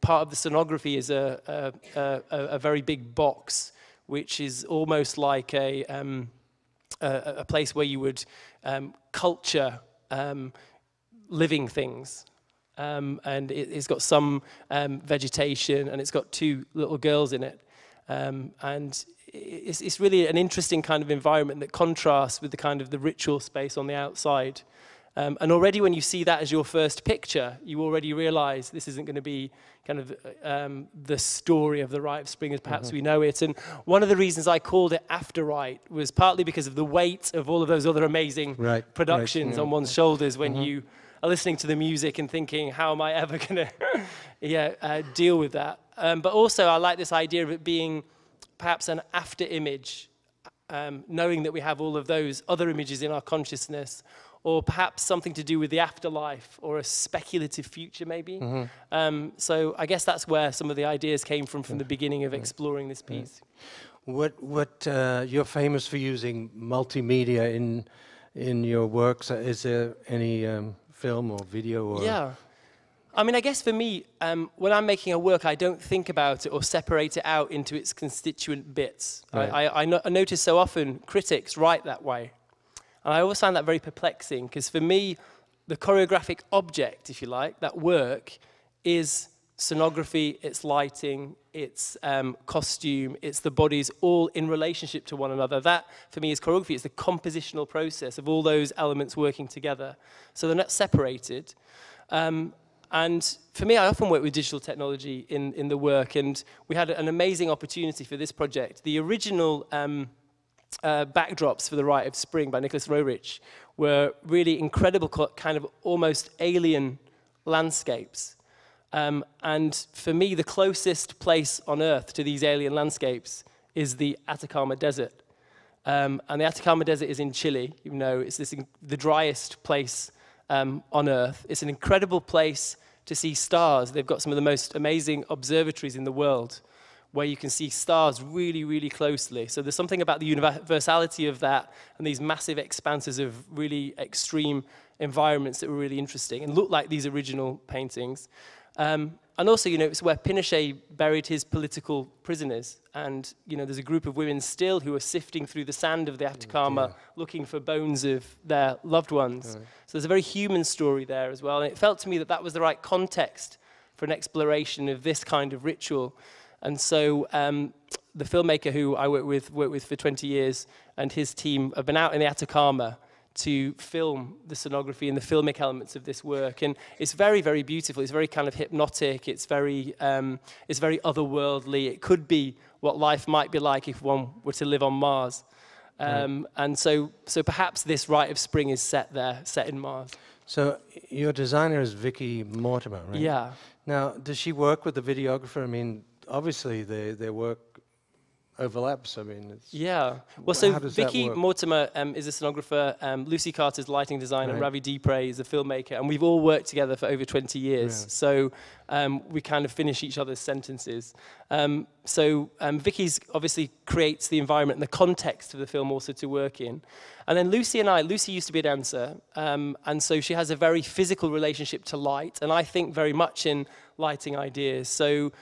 part of the scenography is a very big box, which is almost like a place where you would culture living things. And it's got some vegetation, and it's got 2 little girls in it. And it's really an interesting kind of environment that contrasts with the kind of the ritual space on the outside. And already when you see that as your first picture, you already realize this isn't going to be kind of the story of the Rite of Spring as perhaps we know it. And one of the reasons I called it AFTERITE was partly because of the weight of all of those other amazing productions on one's shoulders when you are listening to the music and thinking, how am I ever going to deal with that? But also I like this idea of it being perhaps an after image, knowing that we have all of those other images in our consciousness, or perhaps something to do with the afterlife or a speculative future maybe. So I guess that's where some of the ideas came from the beginning of exploring this piece. You're famous for using multimedia in your works. Is there any film or video? Or yeah. I mean, I guess for me, when I'm making a work, I don't think about it or separate it out into its constituent bits. I notice so often critics write that way. And I always find that very perplexing, because for me, the choreographic object, if you like, that work, is scenography, it's lighting, it's costume, it's the bodies all in relationship to one another. That, for me, is choreography. It's the compositional process of all those elements working together. So they're not separated. And for me, I often work with digital technology in the work, and we had an amazing opportunity for this project. The original backdrops for the Rite of Spring by Nicholas Roerich were really incredible, kind of almost alien landscapes. And for me, the closest place on Earth to these alien landscapes is the Atacama Desert. And the Atacama Desert is in Chile. You know, it's the driest place on Earth. It's an incredible place to see stars. They've got some of the most amazing observatories in the world, where you can see stars really, really closely. So there's something about the universality of that and these massive expanses of really extreme environments that were really interesting and look like these original paintings. And also, you know, it's where Pinochet buried his political prisoners. And, you know, there's a group of women still who are sifting through the sand of the Atacama looking for bones of their loved ones. So there's a very human story there as well. And it felt to me that that was the right context for an exploration of this kind of ritual. And so the filmmaker who I work with for 20 years and his team have been out in the Atacama to film the scenography and the filmic elements of this work. And it's very, very beautiful. It's very kind of hypnotic. It's very otherworldly. It could be what life might be like if one were to live on Mars. And so perhaps this Rite of Spring is set there, set in Mars. So your designer is Vicky Mortimer, right? Yeah. Now, does she work with the videographer? I mean, obviously their work overlaps. I mean, it's well, so Vicky Mortimer is a cenographer, Lucy Carter's lighting designer, and Ravi Dupre is a filmmaker, and we've all worked together for over 20 years. So we kind of finish each other's sentences. Vicky's obviously creates the environment and the context of the film also to work in. And then Lucy used to be a dancer, and so she has a very physical relationship to light, and I think very much in lighting ideas. So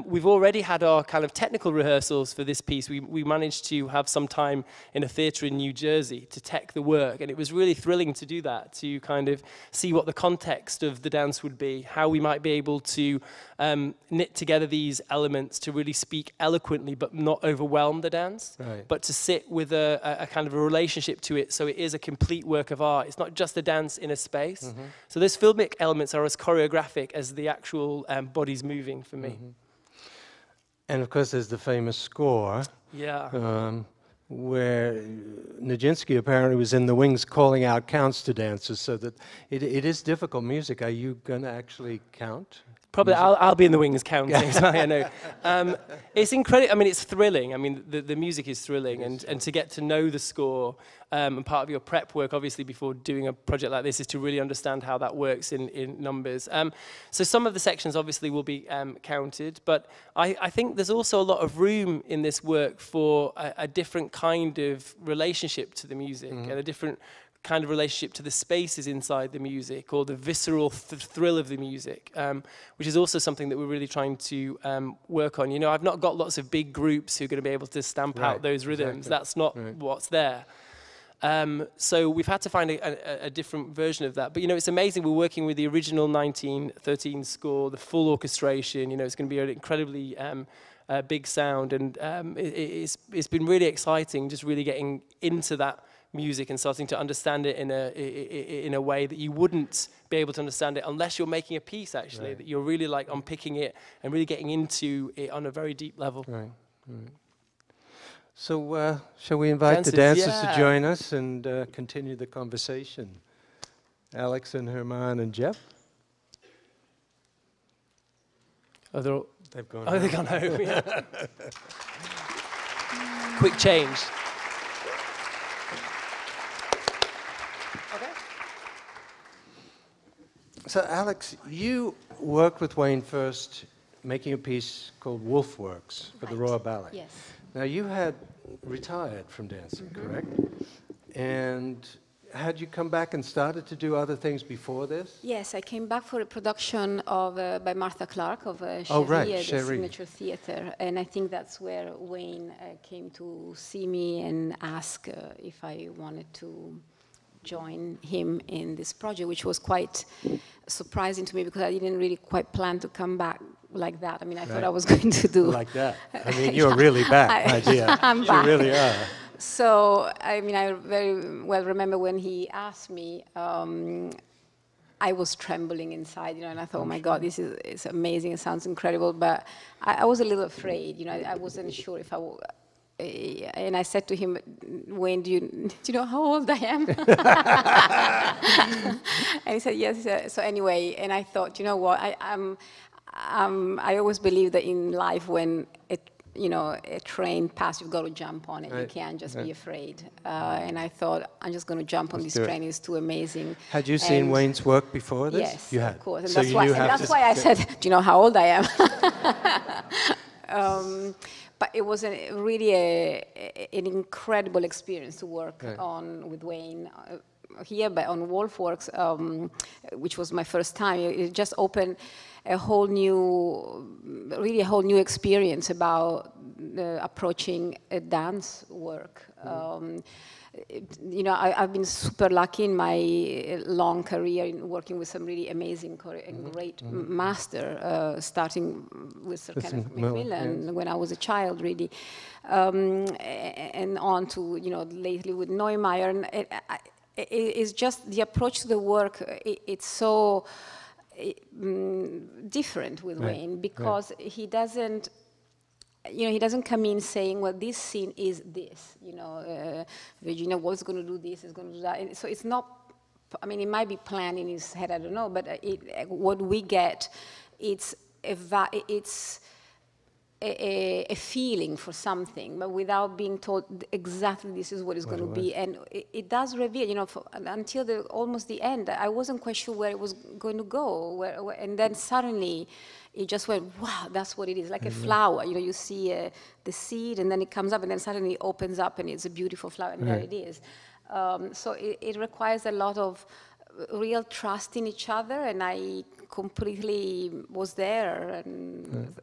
we've already had our kind of technical rehearsals for this piece. We managed to have some time in a theatre in New Jersey to tech the work, and it was really thrilling to do that, to kind of see what the context of the dance would be, how we might be able to knit together these elements to really speak eloquently but not overwhelm the dance, but to sit with a kind of a relationship to it, so it is a complete work of art. It's not just a dance in a space. So those filmic elements are as choreographic as the actual bodies moving for me. And of course, there's the famous score. Yeah. Where Nijinsky apparently was in the wings calling out counts to dancers, so that it is difficult music. Are you going to actually count? Probably I'll be in the wings counting, so I know. It's incredible. I mean, it's thrilling. I mean, the music is thrilling, and to get to know the score, and part of your prep work, obviously, before doing a project like this, is to really understand how that works in numbers. So some of the sections, obviously, will be counted, but I think there's also a lot of room in this work for a different kind of relationship to the music, and a different kind of relationship to the spaces inside the music, or the visceral thrill of the music, which is also something that we're really trying to work on. You know, I've not got lots of big groups who are going to be able to stamp out those rhythms. That's not what's there. So we've had to find a different version of that. But, you know, it's amazing. We're working with the original 1913 score, the full orchestration. You know, it's going to be an incredibly big sound. And it's been really exciting, just really getting into that music and starting to understand it in a way that you wouldn't be able to understand it unless you're making a piece, actually, that you're really like unpicking it and really getting into it on a very deep level. So shall we invite the dancers to join us and continue the conversation? Alex and Herman and Jeff? Oh, they've gone home. They've gone home, yeah. Quick change. So, Alex, you worked with Wayne first, making a piece called Wolfworks for the Royal Ballet. Yes. Now, you had retired from dancing, correct? And had you come back and started to do other things before this? Yes, I came back for a production of by Martha Clark of Cirio, the Signature Theatre, and I think that's where Wayne came to see me and ask if I wanted to join him in this project, which was quite surprising to me because I didn't really quite plan to come back like that. I mean, I thought I was going to do like that. I mean, you're really back, my dear. I'm back. You really are. So, I mean, I very well remember when he asked me, I was trembling inside, you know, and I thought, oh my God, it's amazing, it sounds incredible, but I was a little afraid, you know, I wasn't sure if I would. And I said to him, Wayne, do you know how old I am? And he said, yes. So anyway, and I thought, you know what, I always believe that in life when a train passes, you've got to jump on it. You can't just be afraid. And I thought, I'm just going to jump on this train. It's too amazing. Had you seen Wayne's work before this? Yes, you had. Of course. And so that's why I said, do you know how old I am? But it was really an incredible experience to work on with Wayne here, but on Wolfworks, which was my first time. It just opened a whole new experience about approaching a dance work. You know, I've been super lucky in my long career in working with some really amazing and great master, starting with Sir Kenneth Macmillan when I was a child, really, and on to, you know, lately with Neumeier. And it's just the approach to the work, it's so different with Wayne because he doesn't, you know, he doesn't come in saying, well, this scene is this, you know, Virginia Woolf's going to do this, is going to do that. And so it's not, I mean, it might be planned in his head, I don't know, but what we get, it's a feeling for something, but without being told exactly this is what it's going to be. And it does reveal, you know, until almost the end, I wasn't quite sure where it was going to go. And then suddenly, it just went, wow, that's what it is, like a flower. You know, you see the seed, and then it comes up, and then suddenly it opens up, and it's a beautiful flower, and there it is. So it requires a lot of real trust in each other, and I completely was there, and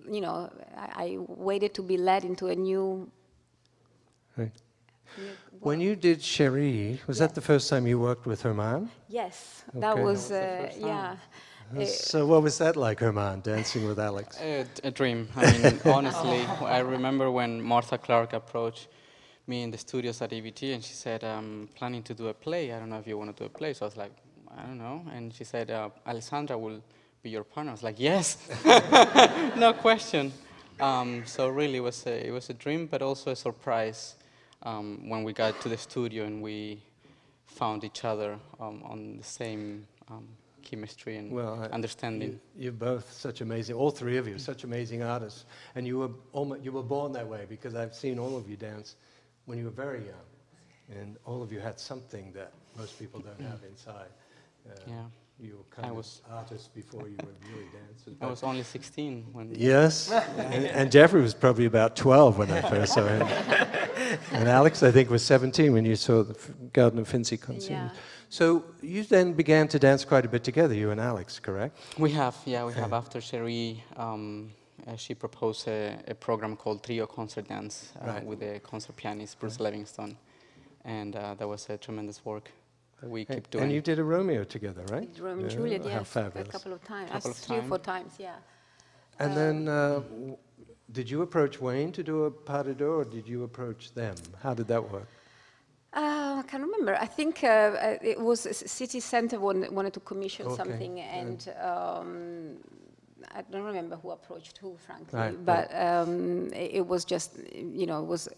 you know, I waited to be led into a new. Right. When you did Chérie, was that the first time you worked with Herman? Yes, Okay. that was yeah. So what was that like, Herman, dancing with Alex? A dream. I mean, honestly, I remember when Martha Clark approached me in the studios at EVT, and she said, I'm planning to do a play. I don't know if you want to do a play. So I was like, I don't know. And she said, Alessandra will be your partner. I was like, yes, no question. So really, it was a dream, but also a surprise when we got to the studio and we found each other on the same chemistry and understanding. You're both such amazing, all three of you, such amazing artists. And you were born that way, because I've seen all of you dance when you were very young. And all of you had something that most people don't have inside. You were kind of artists before you were really dancers. I was only 16 when... Yes, and Jeffrey was probably about 12 when I first saw him. And Alex, I think, was 17 when you saw the Garden of Finzi concert. Yeah. So you then began to dance quite a bit together, you and Alex, correct? We have, we have. After Chérie, she proposed a program called Trio Concert Dance with the concert pianist Bruce Livingston. And that was a tremendous work that we keep doing. And you did a Romeo together, right? Romeo and Juliet, How yes, fabulous. a couple of times. Couple of 3 or 4 times, yeah. And then, did you approach Wayne to do a pas de deux, or did you approach them? How did that work? I can't remember. I think it was City Center wanted to commission something, and I don't remember who approached who, frankly. But it was just, you know, it was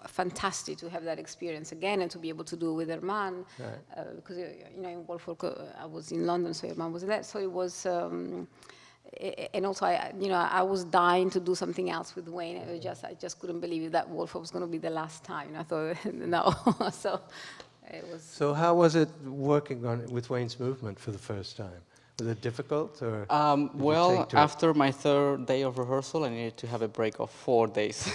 fantastic to have that experience again and to be able to do it with Herman. Because, you know, in Wolfsburg, I was in London, so Herman was there. So it was... and also, I was dying to do something else with Wayne. I just couldn't believe that Wolfsburg was going to be the last time. And I thought, no. So it was. So how was it working with Wayne's movement for the first time? Was it difficult, or? Well, after my 3rd day of rehearsal, I needed to have a break of 4 days.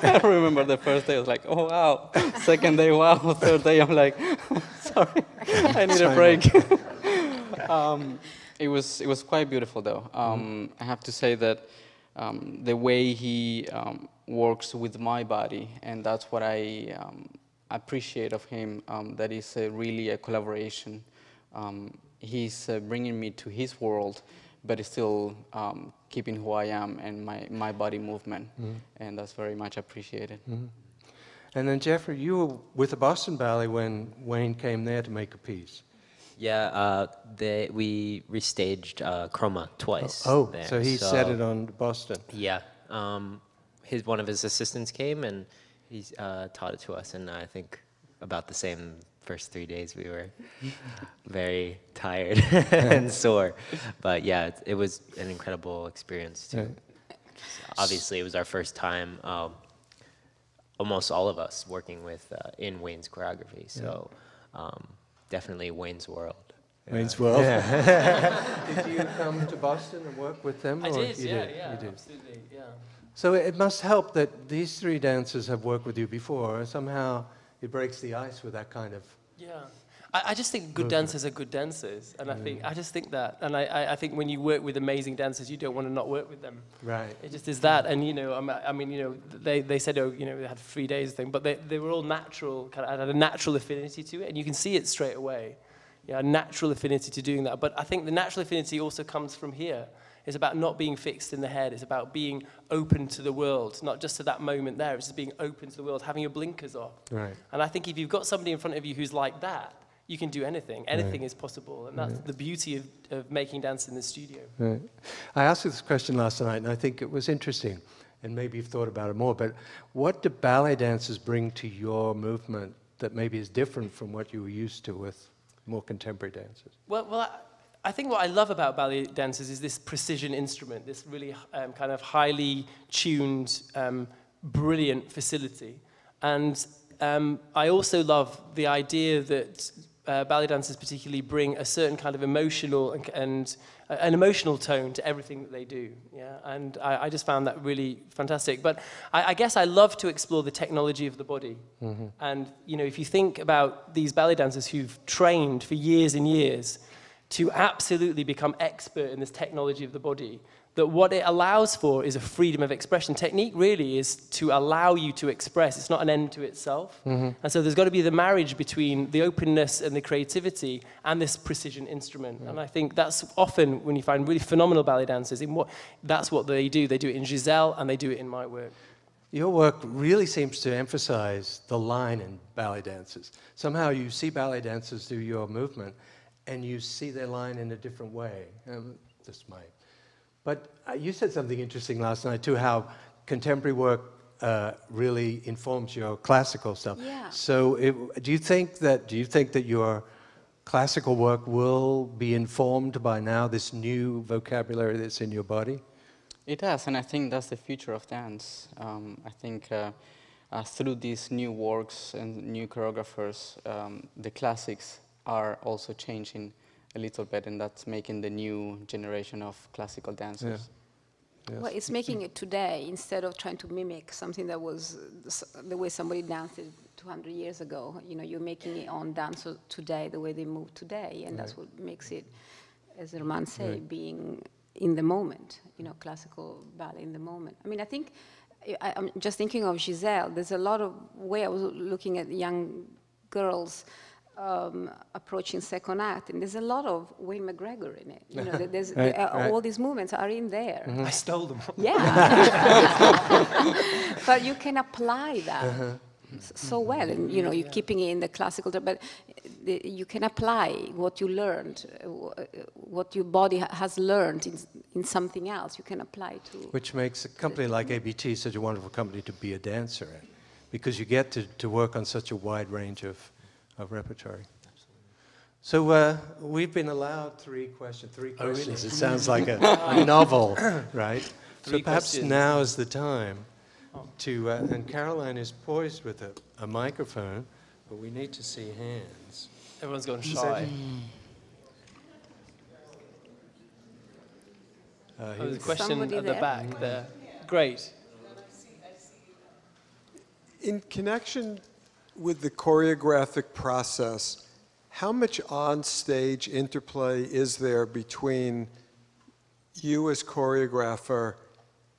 I remember the first day, I was like, oh, wow. 2nd day, wow. 3rd day, I'm like, sorry, I need a break. It was quite beautiful, though. I have to say that the way he works with my body, and that's what I appreciate of him, that is really a collaboration. He's bringing me to his world, but it's still keeping who I am and my body movement, and that's very much appreciated. And then Jeffrey, you were with the Boston Ballet when Wayne came there to make a piece. Yeah, we restaged Chroma twice. There. So he set it on Boston. Yeah, one of his assistants came and he taught it to us, and I think about the same first 3 days we were very tired and sore. But yeah, it was an incredible experience too. Obviously, it was our first time, almost all of us, working with in Wayne's choreography. So definitely Wayne's world. Wayne's World. Did you come to Boston and work with them? I did, you yeah, did. Absolutely, yeah. So it must help that these 3 dancers have worked with you before. Somehow it breaks the ice with that kind of... Yeah. I just think good dancers are good dancers, and I just think that, and I think when you work with amazing dancers, you don't want to not work with them. Right. It just is that, and you know, I mean, you know, they said, oh, you know, they had 3 days thing, but they were all natural, kind of had a natural affinity to it, and you can see it straight away. Yeah, a natural affinity to doing that. But I think the natural affinity also comes from here. It's about not being fixed in the head. It's about being open to the world, not just to that moment there. It's just being open to the world, having your blinkers off. Right. And I think if you've got somebody in front of you who's like that, you can do anything. Anything is possible. And that's the beauty of making dance in the studio. Right. I asked you this question last night, and I think it was interesting, and maybe you've thought about it more, but what do ballet dancers bring to your movement that maybe is different from what you were used to with more contemporary dancers? Well, I think what I love about ballet dancers is this precision instrument, this really kind of highly tuned, brilliant facility. And I also love the idea that ballet dancers particularly bring a certain kind of emotional and an emotional tone to everything that they do. Yeah, and I just found that really fantastic. But I guess I love to explore the technology of the body. Mm-hmm. And you know, if you think about these ballet dancers who've trained for years and years to absolutely become expert in this technology of the body, that what it allows for is a freedom of expression. Technique really is to allow you to express. It's not an end to itself. Mm-hmm. And so there's got to be the marriage between the openness and the creativity and this precision instrument. And I think that's often when you find really phenomenal ballet dancers, that's what they do. They do it in Giselle and they do it in my work. Your work really seems to emphasize the line in ballet dancers. Somehow you see ballet dancers do your movement and you see their line in a different way. But you said something interesting last night too, how contemporary work really informs your classical stuff. Yeah. So do you think that your classical work will be informed by now this new vocabulary that's in your body? It does, and I think that's the future of dance. I think through these new works and new choreographers, the classics are also changing a little bit, and that's making the new generation of classical dancers. Yeah. Yes. Well, it's making it today instead of trying to mimic something that was the way somebody danced 200 years ago. You know, you're making it on dance today, the way they move today, and that's what makes it, as Herman said, being in the moment. You know, classical ballet in the moment. I mean, I think I'm just thinking of Giselle. There's a lot of way I was looking at young girls. Approaching second act, and there's a lot of Wayne McGregor in it. You know, there's all these movements are in there. Mm-hmm. I stole them. Yeah, but you can apply that so well, and you know, you're keeping it in the classical, but you can apply what you learned, what your body has learned in something else. You can apply to. Which makes a company like ABT such a wonderful company to be a dancer in, because you get to work on such a wide range of repertory. So we've been allowed three questions. Oh, really? It sounds like a novel, right? So perhaps now is the time to, and Caroline is poised with a microphone, but we need to see hands. Everyone's gone shy. There's a question at the back there. Great. In connection with the choreographic process, how much on-stage interplay is there between you as choreographer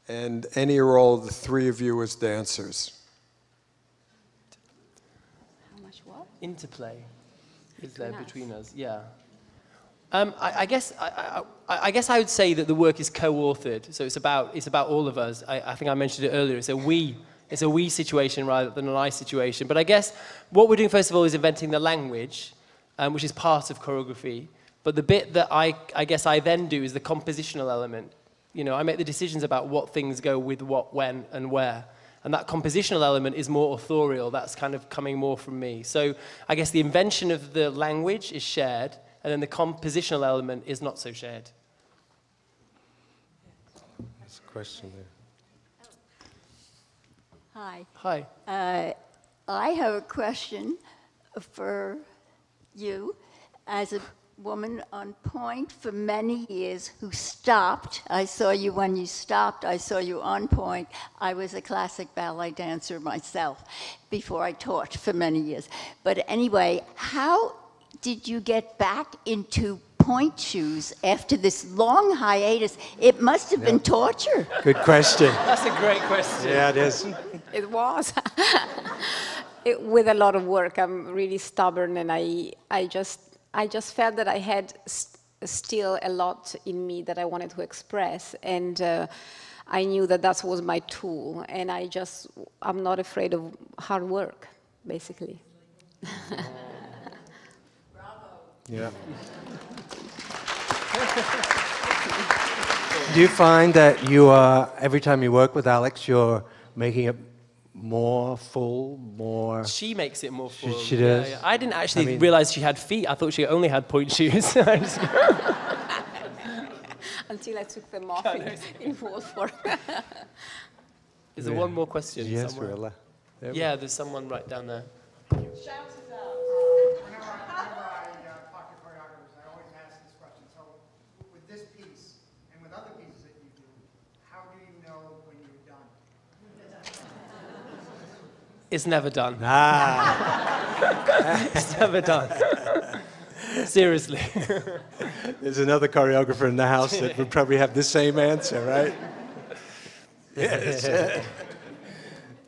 and any or all of the three of you as dancers? How much what? Interplay is there between us, yeah. I guess I would say that the work is co-authored, so it's about all of us. I think I mentioned it earlier. It's a we situation rather than an I situation. But I guess what we're doing first of all is inventing the language, which is part of choreography. But the bit that I guess I then do is the compositional element. You know, I make the decisions about what things go with what, when, and where. And that compositional element is more authorial. That's kind of coming more from me. So I guess the invention of the language is shared, and then the compositional element is not so shared. There's a question there. Hi. Hi. I have a question for you as a woman on point for many years who stopped. I saw you when you stopped. I saw you on point. I was a classic ballet dancer myself before I taught for many years. But anyway, how did you get back into point shoes after this long hiatus? It must have been torture. Good question. That's a great question. Yeah, it is. It was. With a lot of work. I'm really stubborn, and I just felt that I had still a lot in me that I wanted to express, and I knew that that was my tool, and I'm not afraid of hard work, basically. Yeah. Do you find that you are, every time you work with Alex, you're making it more full, more... She makes it more full. She does? Yeah. I didn't actually realize she had feet. I thought she only had point shoes. Until I took them off in Wolf work. Is there one more question? Yes, somewhere? Rilla. Yeah, there's someone right down there. Shout it out. It's never done. Ah. It's never done. Seriously. There's another choreographer in the house that would probably have the same answer, right? Yes.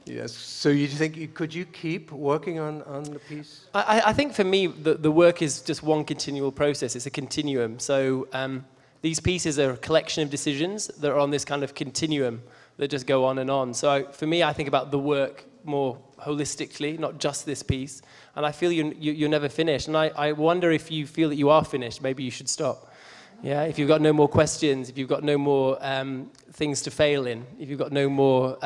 Yes. So you think could you keep working on the piece? I think for me, the work is just one continual process. It's a continuum. So these pieces are a collection of decisions that are on this kind of continuum that just go on and on. So for me, I think about the work more holistically, not just this piece. And I feel you're never finished. And I wonder if you feel that you are finished, maybe you should stop. Yeah, if you've got no more questions, if you've got no more things to fail in, if you've got no more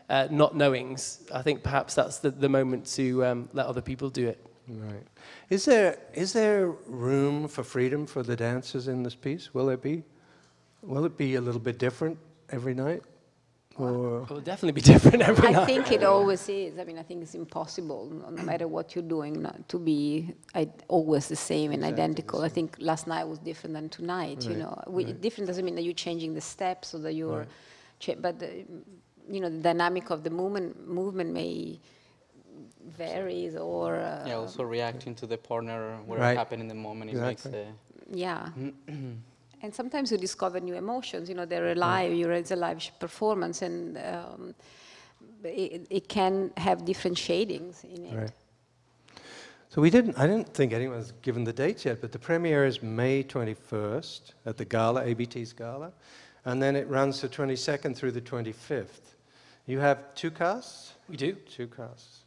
not knowings, I think perhaps that's the moment to let other people do it. Right. Is there room for freedom for the dancers in this piece? Will it be a little bit different every night? Or? It will definitely be different every night. I think it always is. I mean, I think it's impossible, no matter what you're doing, not to be always the same and identical. I think last night was different than tonight. Right. You know, different doesn't mean that you're changing the steps or that you're, but the dynamic of the movement may varies or. Also reacting to the partner, what happened in the moment, it makes the. Yeah. And sometimes you discover new emotions. You know, they're alive. It's a live performance, and it can have different shadings in it. Right. So I didn't think anyone's given the dates yet, but the premiere is May 21st at the gala, ABT's gala, and then it runs the 22nd through the 25th. You have 2 casts? We do. 2 casts.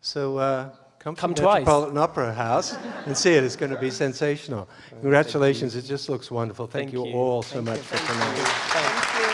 So come to twice. Metropolitan Opera House and see it. It's going to be sensational. Congratulations. It just looks wonderful. Thank you all so much for coming. Thank you.